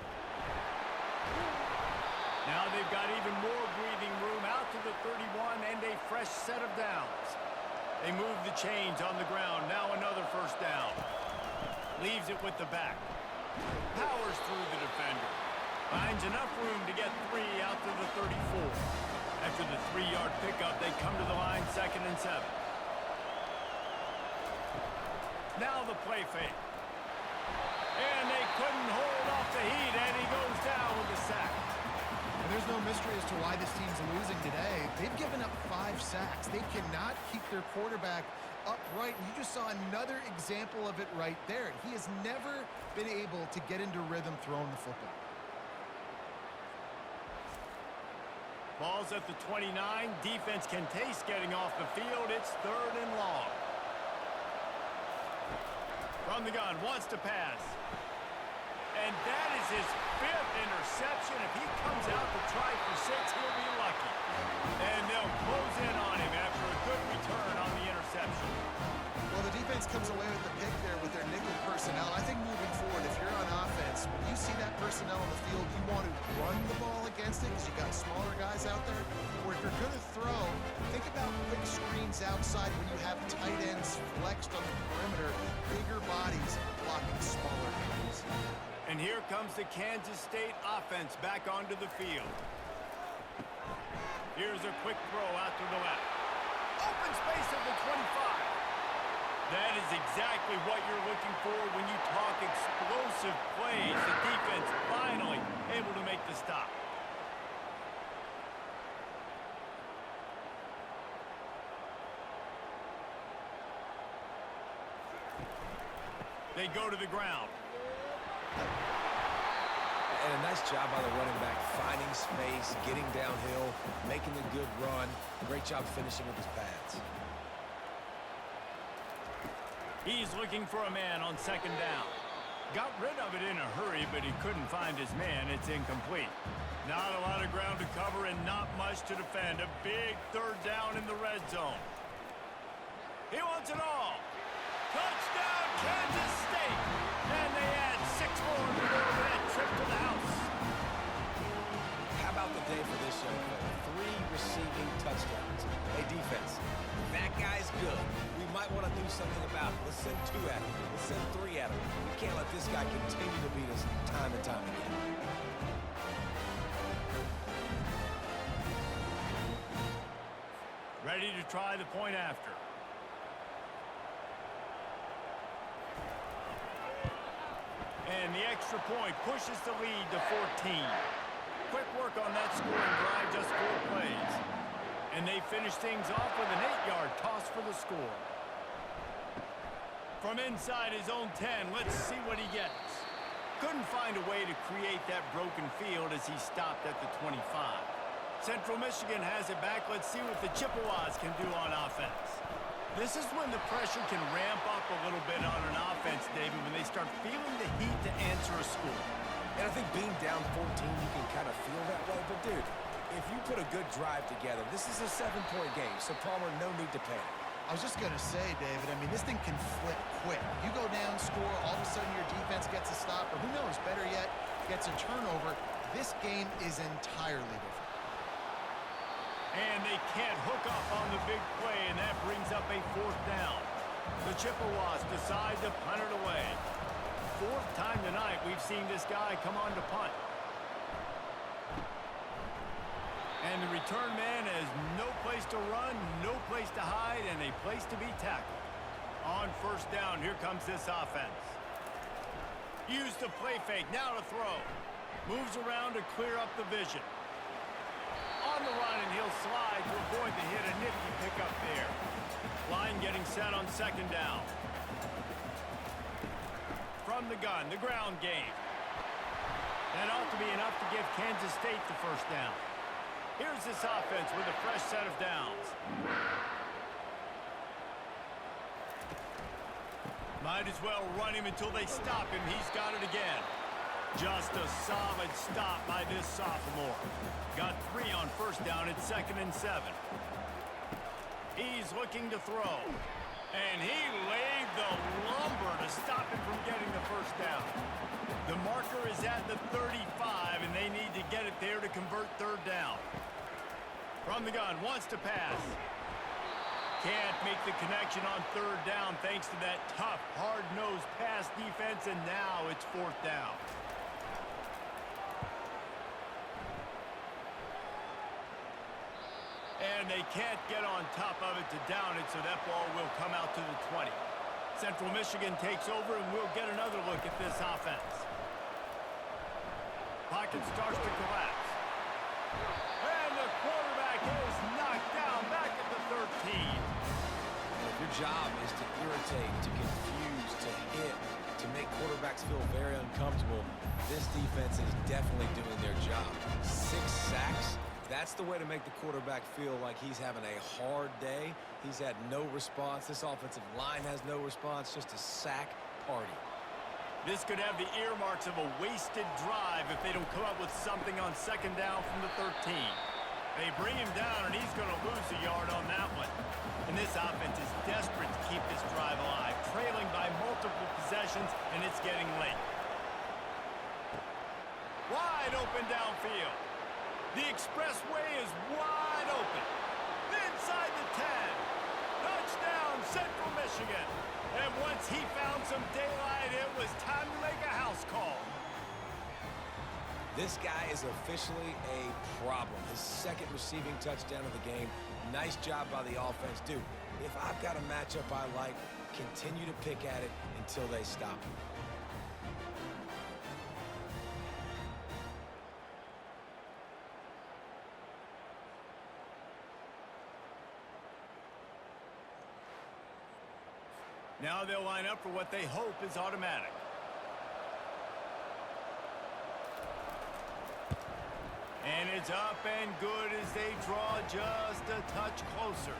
Now they've got even more breathing room out to the 31 and a fresh set of downs. They move the chains on the ground. Now another first down. Leaves it with the back. Powers through the defender. Finds enough room to get 3 out to the 34. After the 3-yard pickup, they come to the line 2nd and 7. Now the play fake. And they couldn't hold off the heat, and he goes down with a sack. And there's no mystery as to why this team's losing today. They've given up 5 sacks. They cannot keep their quarterback upright. And you just saw another example of it right there. He has never been able to get into rhythm throwing the football. Ball's at the 29. Defense can taste getting off the field. It's 3rd and long. From the gun, wants to pass. And that is his 5th interception. If he comes out to try for 6, he'll be lucky. And they'll close in on him after a good return on the interception. Well, the defense comes away with the pick there with their nickel personnel. I think moving forward, if you're on offense, when you see that personnel on the field, you want to run the ball against it because you've got smaller guys out there. Or if you're going to throw, think about quick screens outside when you have tight ends flexed on the perimeter, bigger bodies blocking smaller guys. And here comes the Kansas State offense back onto the field. Here's a quick throw out to the left. Open space at the 25. That is exactly what you're looking for when you talk explosive plays. The defense finally able to make the stop. They go to the ground. And a nice job by the running back, finding space, getting downhill, making a good run. Great job finishing with his pads. He's looking for a man on 2nd down. Got rid of it in a hurry, but he couldn't find his man. It's incomplete. Not a lot of ground to cover and not much to defend. A big 3rd down in the red zone. He wants it all. Touchdown, Kansas State. And they add 6 more to go to that trip to the house. How about the day for this young fella? 3 receiving touchdowns. Hey, defense, that guy's good. We might want to do something about it. Let's send 2 at him. Let's send 3 at him. We can't let this guy continue to beat us time and time again. Ready to try the point after. And the extra point pushes the lead to 14. Quick work on that scoring drive, just 4 plays. And they finish things off with an 8-yard toss for the score. From inside his own 10, let's see what he gets. Couldn't find a way to create that broken field as he stopped at the 25. Central Michigan has it back. Let's see what the Chippewas can do on offense. This is when the pressure can ramp up a little bit on an offense, David, when they start feeling the heat to answer a score. And I think being down 14, you can kind of feel that way. But, dude, if you put a good drive together, this is a 7-point game, so Palmer, no need to panic. I was just going to say, David, I mean, this thing can flip quick. You go down, score, all of a sudden your defense gets a stop, or who knows, better yet, gets a turnover, this game is entirely different. And they can't hook up on the big play, and that brings up a 4th down. The Chippewas decide to punt it away. 4th time tonight we've seen this guy come on to punt. And the return man has no place to run, no place to hide, and a place to be tackled. On 1st down, here comes this offense. Use the play fake, now to throw. Moves around to clear up the vision. On the run, and he'll slide to avoid the hit. A nifty pickup there. Line getting set on 2nd down. From the gun, the ground game. That ought to be enough to give Kansas State the 1st down. Here's this offense with a fresh set of downs. Might as well run him until they stop him. He's got it again. Just a solid stop by this sophomore. Got 3 on 1st down at 2nd and 7. He's looking to throw. And he laid the lumber to stop him from getting the 1st down. The marker is at the 35, and they need to get it there to convert 3rd down. From the gun, wants to pass. Can't make the connection on 3rd down thanks to that tough, hard-nosed pass defense, and now it's 4th down. And they can't get on top of it to down it, so that ball will come out to the 20. Central Michigan takes over, and we'll get another look at this offense. Pocket starts to collapse. And the quarterback is knocked down back at the 13. If your job is to irritate, to confuse, to hit, to make quarterbacks feel very uncomfortable, this defense is definitely doing their job. 6 sacks. That's the way to make the quarterback feel like he's having a hard day. He's had no response. This offensive line has no response, just a sack party. This could have the earmarks of a wasted drive if they don't come up with something on 2nd down from the 13. They bring him down, and he's going to lose a yard on that one. And this offense is desperate to keep this drive alive, trailing by multiple possessions, and it's getting late. Wide open downfield. The expressway is wide open. Inside the 10. Touchdown, Central Michigan. And once he found some daylight, it was time to make a house call. This guy is officially a problem. His 2nd receiving touchdown of the game. Nice job by the offense. Dude, if I've got a matchup I like, continue to pick at it until they stop him. Now they'll line up for what they hope is automatic. And it's up and good as they draw just a touch closer.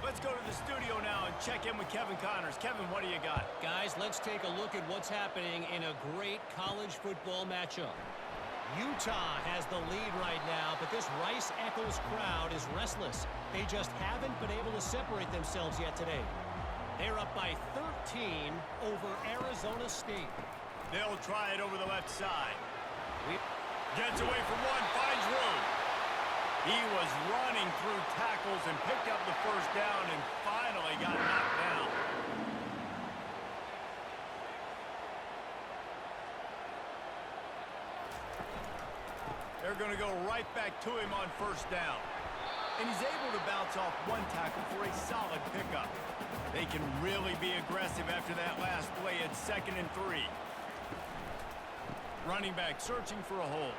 Let's go to the studio now and check in with Kevin Connors. Kevin, what do you got? Guys, let's take a look at what's happening in a great college football matchup. Utah has the lead right now, but this Rice-Eccles crowd is restless. They just haven't been able to separate themselves yet today. They're up by 13 over Arizona State. They'll try it over the left side. Gets away from one, finds room. He was running through tackles and picked up the 1st down and finally got knocked down. They're going to go right back to him on 1st down. And he's able to bounce off one tackle for a solid pickup. They can really be aggressive after that last play at 2nd and 3. Running back searching for a hole.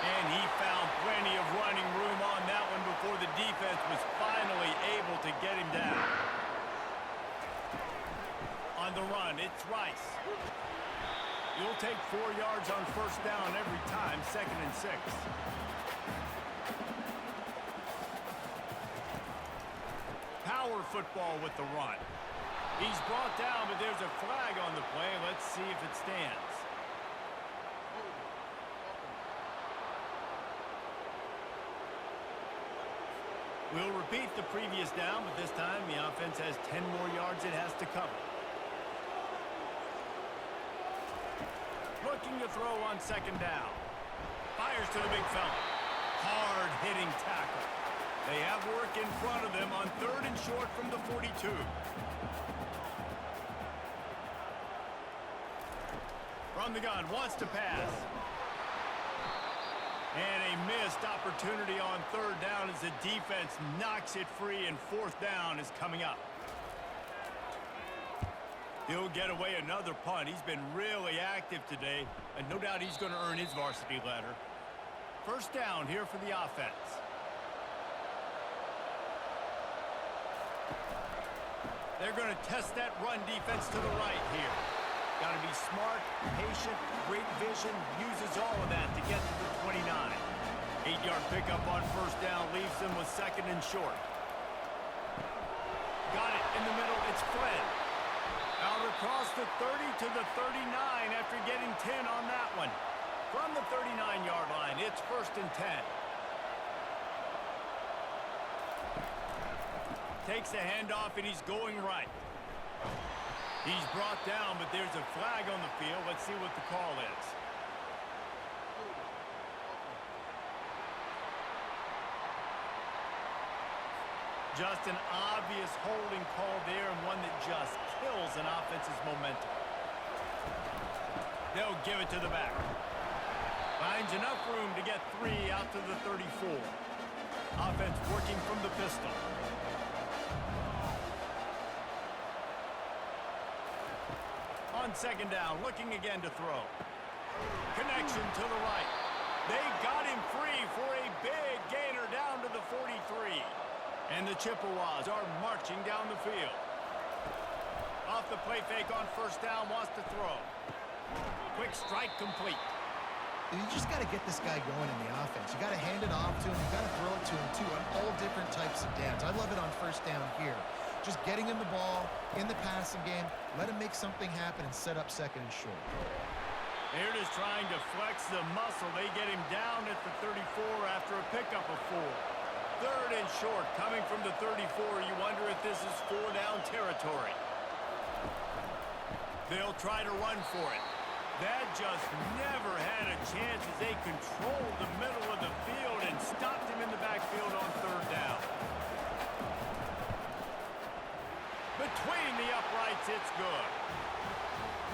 And he found plenty of running room on that one before the defense was finally able to get him down. On the run, it's Rice. You'll take 4 yards on 1st down every time, 2nd and 6. Power football with the run. He's brought down, but there's a flag on the play. Let's see if it stands. We'll repeat the previous down, but this time the offense has 10 more yards it has to cover. looking to throw on second down. Fires to the big fella. Hard-hitting tackle. They have work in front of them on 3rd and short from the 42. From the gun, wants to pass. And a missed opportunity on 3rd down as the defense knocks it free, and 4th down is coming up. He'll get away another punt. He's been really active today, and no doubt he's going to earn his varsity letter. 1st down here for the offense. They're going to test that run defense to the right here. Got to be smart, patient, great vision, uses all of that to get to the 29. 8-yard pickup on 1st down leaves them with 2nd and short. Got it in the middle. It's Flynn. Out across the 30 to the 39 after getting 10 on that one. From the 39-yard line, it's 1st and 10. Takes the handoff, and he's going right. He's brought down, but there's a flag on the field. Let's see what the call is. Just an obvious holding call there, and one that just kills an offense's momentum. They'll give it to the back. Finds enough room to get 3 out to the 34. Offense working from the pistol. On 2nd down, looking again to throw. Connection to the right. They got him free for a big gainer down to the 43. And the Chippewas are marching down the field. Off the play fake on 1st down, wants to throw. Quick strike complete. You just got to get this guy going in the offense. You got to hand it off to him. You got to throw it to him, too, on all different types of downs. I love it on 1st down here. Just getting him the ball in the passing game, let him make something happen and set up 2nd and short. They're just trying to flex the muscle. They get him down at the 34 after a pickup of 4. 3rd and short coming from the 34. You wonder if this is 4-down territory. They'll try to run for it. That just never had a chance as they controlled the middle of the field and stopped him in the backfield on 3rd down. Between the uprights, it's good.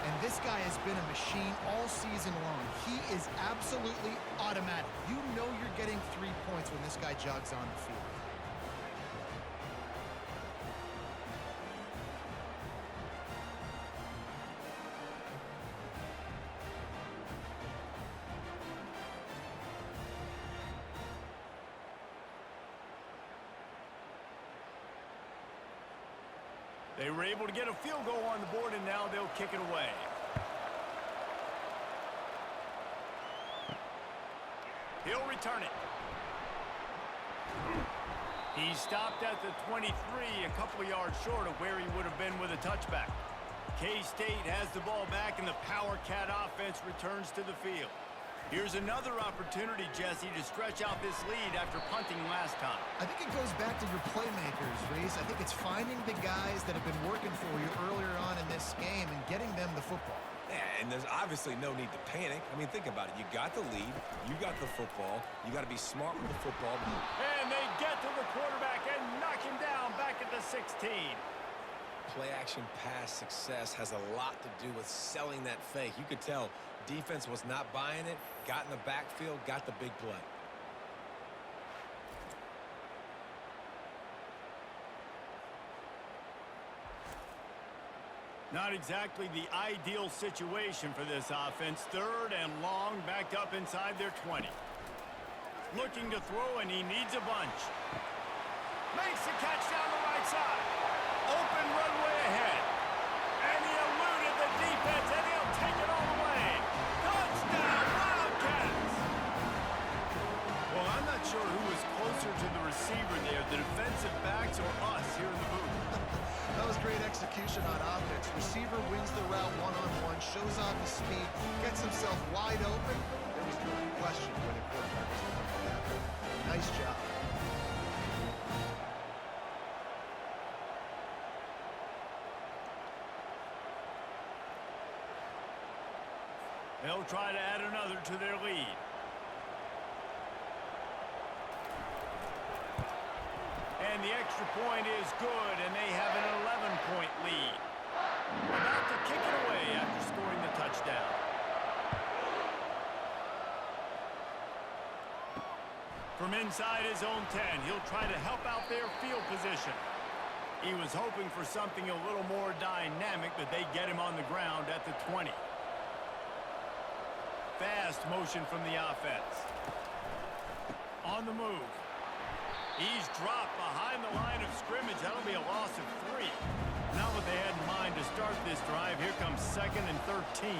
And this guy has been a machine all season long. He is absolutely automatic. You know you're getting 3 points when this guy jogs on the field. They were able to get a field goal on the board, and now they'll kick it away. He'll return it. He stopped at the 23, a couple of yards short of where he would have been with a touchback. K-State has the ball back, and the Power Cat offense returns to the field. Here's another opportunity, Jesse, to stretch out this lead after punting last time. I think it goes back to your playmakers, Reese. I think it's finding the guys that have been working for you earlier on in this game and getting them the football. Yeah, and there's obviously no need to panic. I mean, think about it. You got the lead. You got the football. You got to be smart with the football. And they get to the quarterback and knock him down back at the 16. Play-action pass success has a lot to do with selling that fake. You could tell defense was not buying it, got in the backfield, got the big play. Not exactly the ideal situation for this offense. 3rd and long, backed up inside their 20. Looking to throw, and he needs a bunch. Makes the catch down the right side. Open runway ahead. And he eluded the defense, and he'll take it all the way. Touchdown, Wildcats! Well, I'm not sure who was closer to the receiver there, the defensive backs or us here in the booth. That was great execution on offense. Receiver wins the route one-on-one, shows off his speed, gets himself wide open. There was no question when the quarterback was looking for that. Nice job. They'll try to add another to their lead. And the extra point is good, and they have an 11-point lead. About to kick it away after scoring the touchdown. From inside his own 10, he'll try to help out their field position. He was hoping for something a little more dynamic, but they get him on the ground at the 20. Fast motion from the offense. On the move. He's dropped behind the line of scrimmage. That'll be a loss of 3. Not what they had in mind to start this drive. Here comes 2nd and 13.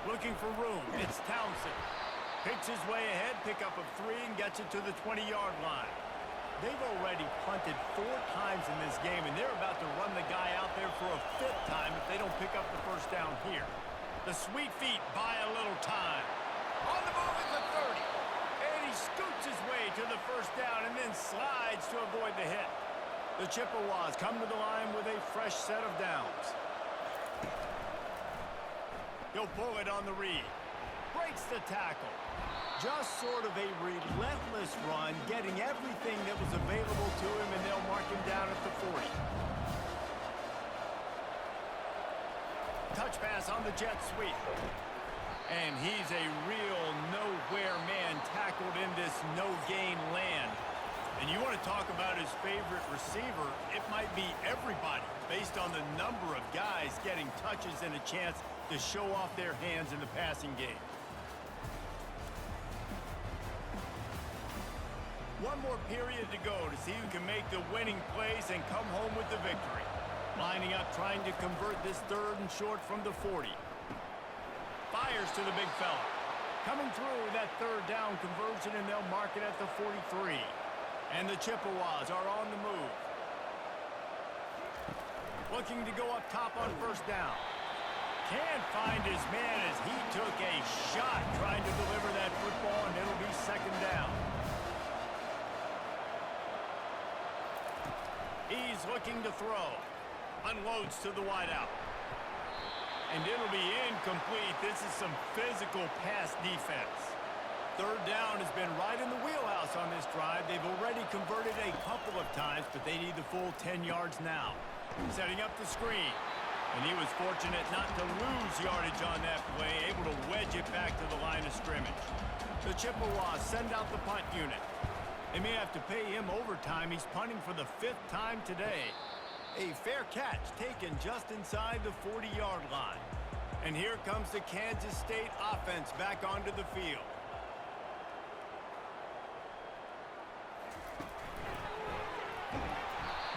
Looking for room. It's Townsend. Picks his way ahead, pick up of 3, and gets it to the 20-yard line. They've already punted 4 times in this game, and they're about to run the guy out there for a 5th time if they don't pick up the first down here. The sweet feet buy a little time. On the move at the 30. And he scoots his way to the first down and then slides to avoid the hit. The Chippewas come to the line with a fresh set of downs. He'll pull it on the read. Breaks the tackle. Just sort of a relentless run, getting everything that was available to him, and they'll mark him down at the 40. Touch pass on the jet sweep. And he's a real nowhere man tackled in this no-gain land. And you want to talk about his favorite receiver, it might be everybody, based on the number of guys getting touches and a chance to show off their hands in the passing game. One more period to go to see who can make the winning plays and come home with the victory. Lining up, trying to convert this 3rd and short from the 40. Fires to the big fella. Coming through with that 3rd down conversion, and they'll mark it at the 43. And the Chippewas are on the move. Looking to go up top on 1st down. Can't find his man as he took a shot trying to deliver that football, and it'll be 2nd down. He's looking to throw. Unloads to the wideout. And it'll be incomplete. This is some physical pass defense. 3rd down has been right in the wheelhouse on this drive. They've already converted a couple of times, but they need the full 10 yards now. Setting up the screen. And he was fortunate not to lose yardage on that play, able to wedge it back to the line of scrimmage. The Chippewas send out the punt unit. They may have to pay him overtime. He's punting for the 5th time today. A fair catch taken just inside the 40-yard line. And here comes the Kansas State offense back onto the field.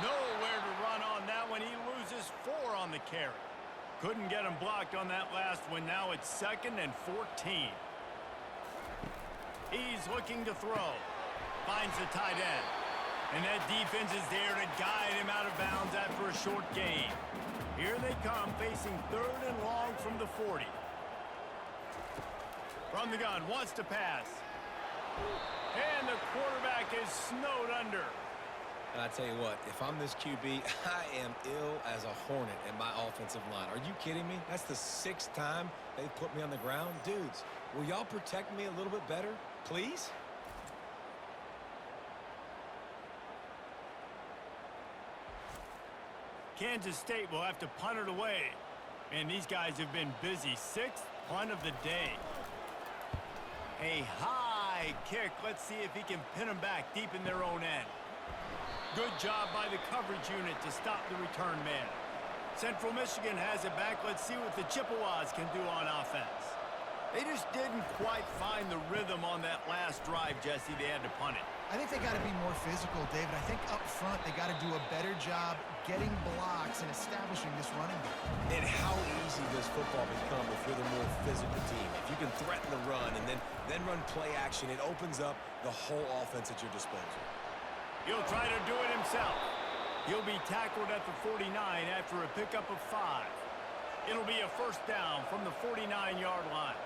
Nowhere to run on that one. He loses 4 on the carry. Couldn't get him blocked on that last one. Now it's 2nd and 14. He's looking to throw. Finds the tight end. And that defense is there to guide him out of bounds after a short gain. Here they come, facing 3rd and long from the 40. From the gun, wants to pass. And the quarterback is snowed under. And I tell you what, if I'm this QB, I am ill as a hornet in my offensive line. Are you kidding me? That's the 6th time they've put me on the ground. Dudes, will y'all protect me a little bit better, please? Kansas State will have to punt it away. And these guys have been busy. 6th punt of the day. A high kick. Let's see if he can pin them back deep in their own end. Good job by the coverage unit to stop the return man. Central Michigan has it back. Let's see what the Chippewas can do on offense. They just didn't quite find the rhythm on that last drive, Jesse. They had to punt it. I think they got to be more physical, David. I think up front they got to do a better job getting blocks and establishing this running game. And how easy does football become if you're the more physical team? If you can threaten the run and then run play action, it opens up the whole offense at your disposal. He'll try to do it himself. He'll be tackled at the 49 after a pickup of 5. It'll be a 1st down from the 49-yard line.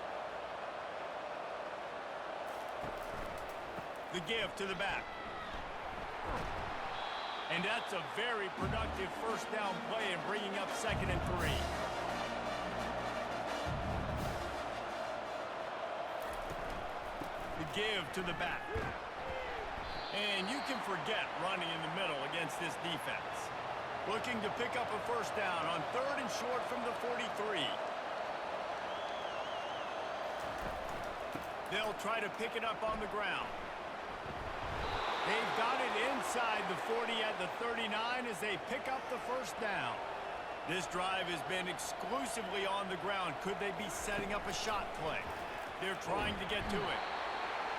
The give to the back. And that's a very productive 1st down play and bringing up 2nd and 3. give to the back. And you can forget running in the middle against this defense. Looking to pick up a first down on 3rd and short from the 43. They'll try to pick it up on the ground. They've got it inside the 40 at the 39 as they pick up the first down. This drive has been exclusively on the ground. Could they be setting up a shot play? They're trying to get to it.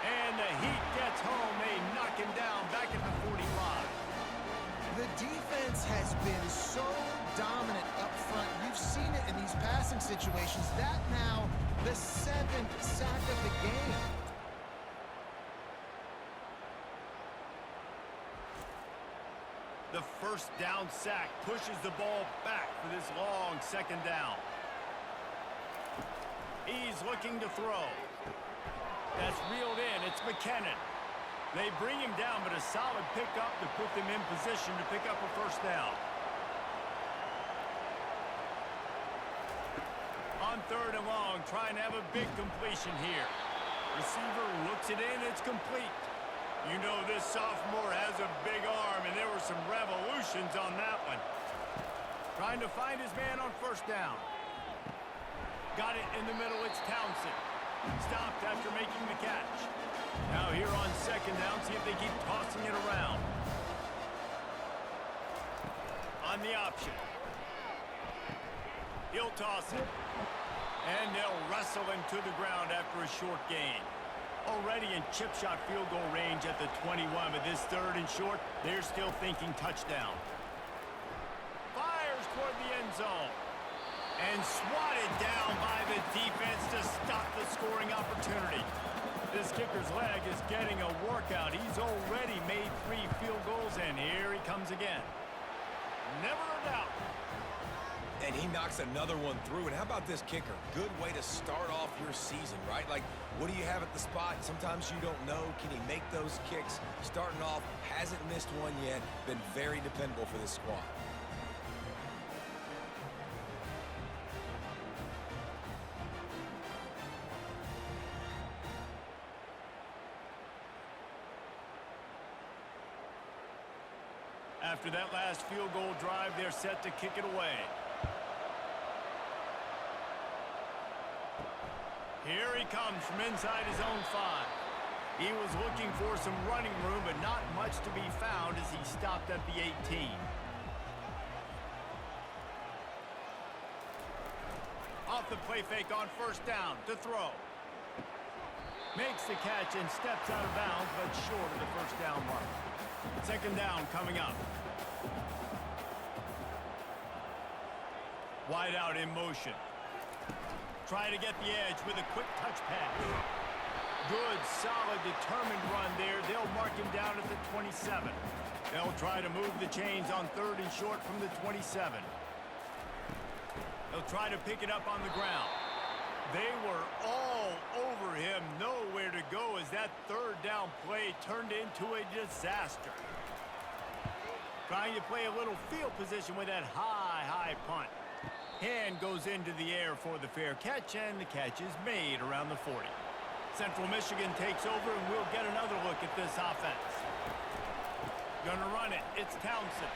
And the Heat gets home. They knock him down back at the 45. The defense has been so dominant up front. You've seen it in these passing situations. That now the 7th sack of the game. The first down sack pushes the ball back for this long second down. He's looking to throw. That's reeled in. It's McKinnon. They bring him down, but a solid pickup to put them in position to pick up a first down. On 3rd and long, trying to have a big completion here. Receiver looks it in. It's complete. You know this sophomore has a big arm, and there were some revolutions on that one. Trying to find his man on first down. Got it in the middle. It's Townsend. Stopped after making the catch. Now here on second down, see if they keep tossing it around. On the option. He'll toss it. And they'll wrestle him to the ground after a short gain. Already in chip shot field goal range at the 21, but this 3rd and short, they're still thinking touchdown. Fires toward the end zone. And swatted down by the defense to stop the scoring opportunity. This kicker's leg is getting a workout. He's already made 3 field goals, and here he comes again. Never a doubt. And he knocks another one through. And how about this kicker? Good way to start off your season, right? Like, what do you have at the spot? Sometimes you don't know. Can he make those kicks? Starting off, hasn't missed one yet. Been very dependable for this squad. After that last field goal drive, they're set to kick it away. Here he comes from inside his own 5. He was looking for some running room, but not much to be found as he stopped at the 18. Off the play fake on first down to throw. Makes the catch and steps out of bounds, but short of the first down mark. Second down coming up. Wide out in motion. Try to get the edge with a quick touch pass. Good, solid, determined run there. They'll mark him down at the 27. They'll try to move the chains on 3rd and short from the 27. They'll try to pick it up on the ground. They were all over him. Nowhere to go as that 3rd down play turned into a disaster. Trying to play a little field position with that high punt. Hand goes into the air for the fair catch, and the catch is made around the 40. Central Michigan takes over, and we'll get another look at this offense. Gonna run it. It's Townsend.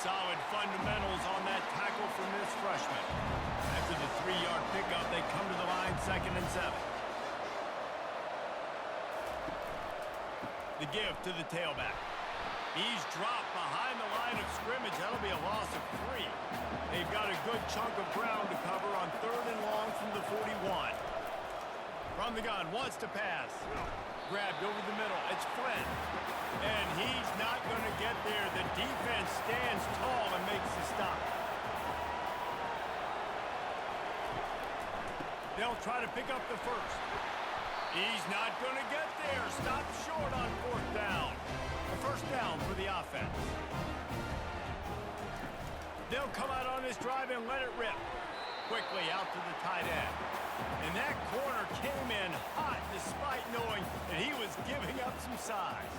Solid fundamentals on that tackle from this freshman. After the 3-yard pickup, they come to the line 2nd and 7. The give to the tailback. He's dropped behind the line of scrimmage. That'll be a loss of 3. They've got a good chunk of ground to cover on 3rd and long from the 41. From the gun, wants to pass. Grabbed over the middle. It's Flynn. And he's not going to get there. The defense stands tall and makes the stop. They'll try to pick up the first. He's not going to get there. Stop short on 4th down. A first down for the offense. They'll come out on this drive and let it rip. Quickly out to the tight end. And that corner came in hot despite knowing that he was giving up some size.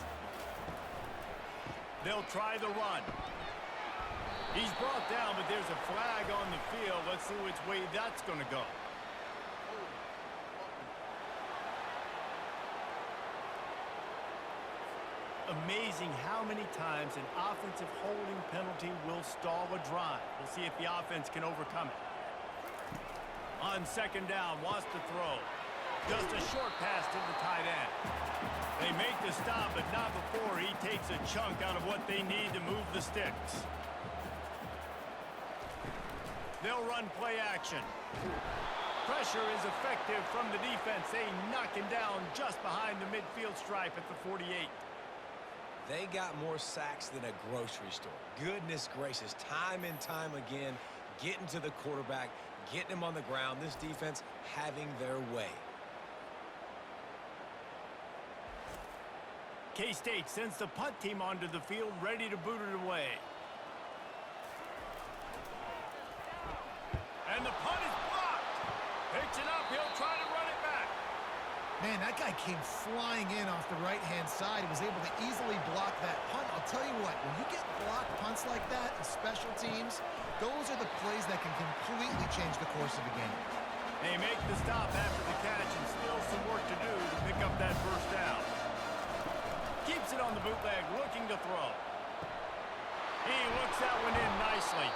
They'll try the run. He's brought down, but there's a flag on the field. Let's see which way that's going to go. amazing how many times an offensive holding penalty will stall a drive. We'll see if the offense can overcome it. On second down, wants to throw. Just a short pass to the tight end. They make the stop, but not before he takes a chunk out of what they need to move the sticks. They'll run play action. Pressure is effective from the defense. They knock him down just behind the midfield stripe at the 48. They got more sacks than a grocery store. Goodness gracious, time and time again, getting to the quarterback, getting him on the ground. This defense having their way. K-State sends the punt team onto the field, ready to boot it away. And the punt is blocked. Picks it up. He'll try to run it back. Man, that guy came flying in off the right-hand side. He was able to easily block that punt. I'll tell you what, when you get blocked punts like that in special teams, those are the plays that can completely change the course of a game. They make the stop after the catch and still some work to do to pick up that first down. Keeps it on the bootleg, looking to throw. He looks that one in nicely.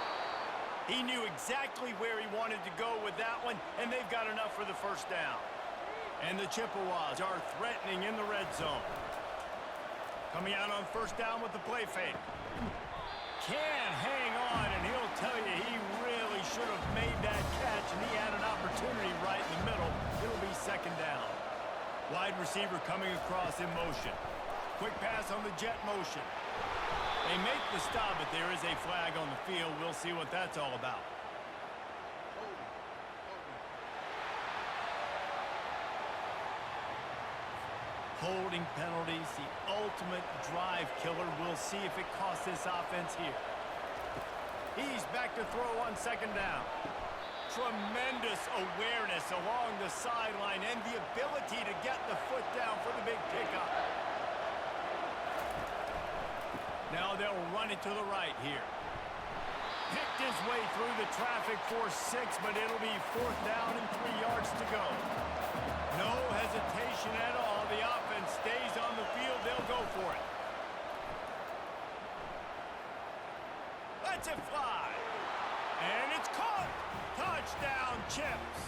He knew exactly where he wanted to go with that one, and they've got enough for the first down. And the Chippewas are threatening in the red zone. Coming out on first down with the play fake. Can't hang on, and he'll tell you he really should have made that catch, and he had an opportunity right in the middle. It'll be second down. Wide receiver coming across in motion. Quick pass on the jet motion. They make the stop, but there is a flag on the field. We'll see what that's all about. Holding penalties, the ultimate drive killer. We'll see if it costs this offense here. He's back to throw on second down. Tremendous awareness along the sideline and the ability to get the foot down for the big pickup. Now they'll run it to the right here. Picked his way through the traffic for 6, but it'll be fourth down and 3 yards to go. No hesitation at all. The offense stays on the field. They'll go for it. Lets it fly. And it's caught. Touchdown, Chips.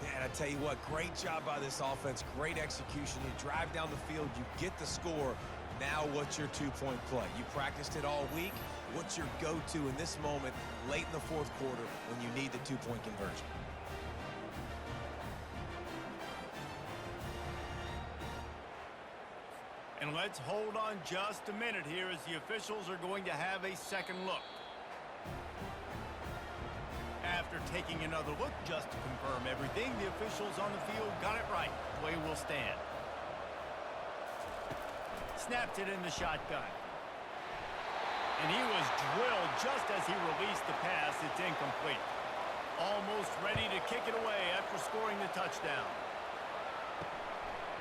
Man, I tell you what, great job by this offense. Great execution. You drive down the field, you get the score. Now what's your two-point play? You practiced it all week. What's your go-to in this moment late in the fourth quarter when you need the two-point conversion? And let's hold on just a minute here as the officials are going to have a second look. After taking another look just to confirm everything, the officials on the field got it right. Play will stand. Snapped it in the shotgun. And he was drilled just as he released the pass. It's incomplete. Almost ready to kick it away after scoring the touchdown.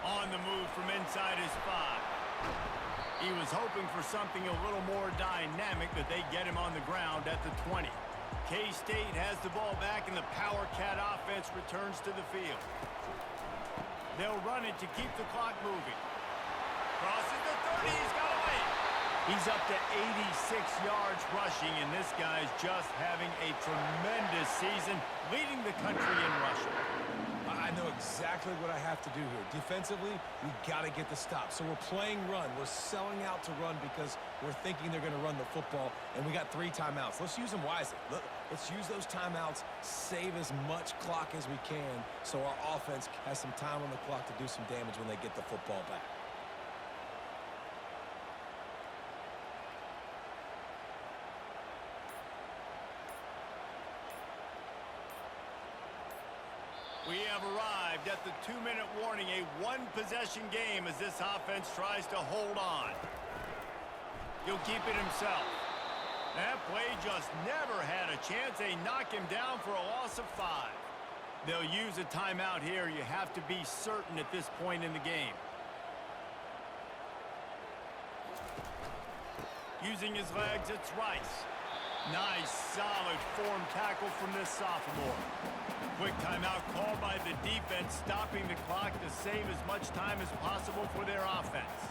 On the move from inside his 5. He was hoping for something a little more dynamic, but they get him on the ground at the 20. K-State has the ball back, and the Power Cat offense returns to the field. They'll run it to keep the clock moving. Crosses the 30, he's got away. He's up to 86 yards rushing, and this guy's just having a tremendous season, leading the country in rushing. I know exactly what I have to do here. Defensively, we got to get the stop. So we're playing run. We're selling out to run because we're thinking they're going to run the football, and we got 3 timeouts. Let's use them wisely. Let's use those timeouts, save as much clock as we can so our offense has some time on the clock to do some damage when they get the football back. We have arrived at the 2-minute warning, a one-possession game as this offense tries to hold on. He'll keep it himself. That play just never had a chance. They knock him down for a loss of 5. They'll use a timeout here. You have to be certain at this point in the game. Using his legs, it's Rice. Nice, solid form tackle from this sophomore. Quick timeout called by the defense, stopping the clock to save as much time as possible for their offense.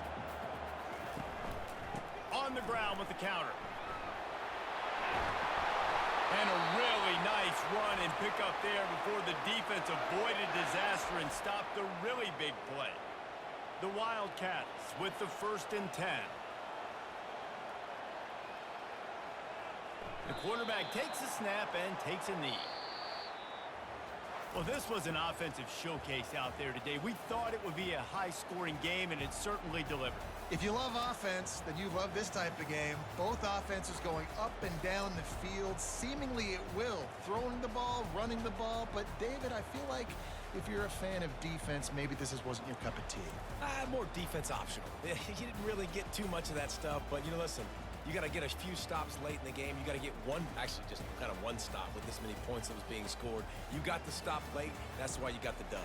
on the ground with the counter. And a really nice run and pick up there before the defense avoided disaster and stopped the really big play. The Wildcats with the 1st and 10. The quarterback takes a snap and takes a knee. Well, this was an offensive showcase out there today. We thought it would be a high-scoring game, and it certainly delivered. If you love offense, then you love this type of game. Both offenses going up and down the field, seemingly at will. Throwing the ball, running the ball. But, David, I feel like if you're a fan of defense, maybe this wasn't your cup of tea. More defense optional. You didn't really get too much of that stuff, but, listen, you got to get a few stops late in the game. You got to get actually just kind of one stop with this many points that was being scored. You got the stop late. That's why you got the dub.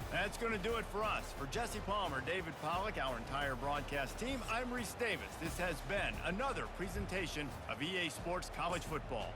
That's going to do it for us. For Jesse Palmer, David Pollack, our entire broadcast team, I'm Reese Davis. This has been another presentation of EA Sports College Football.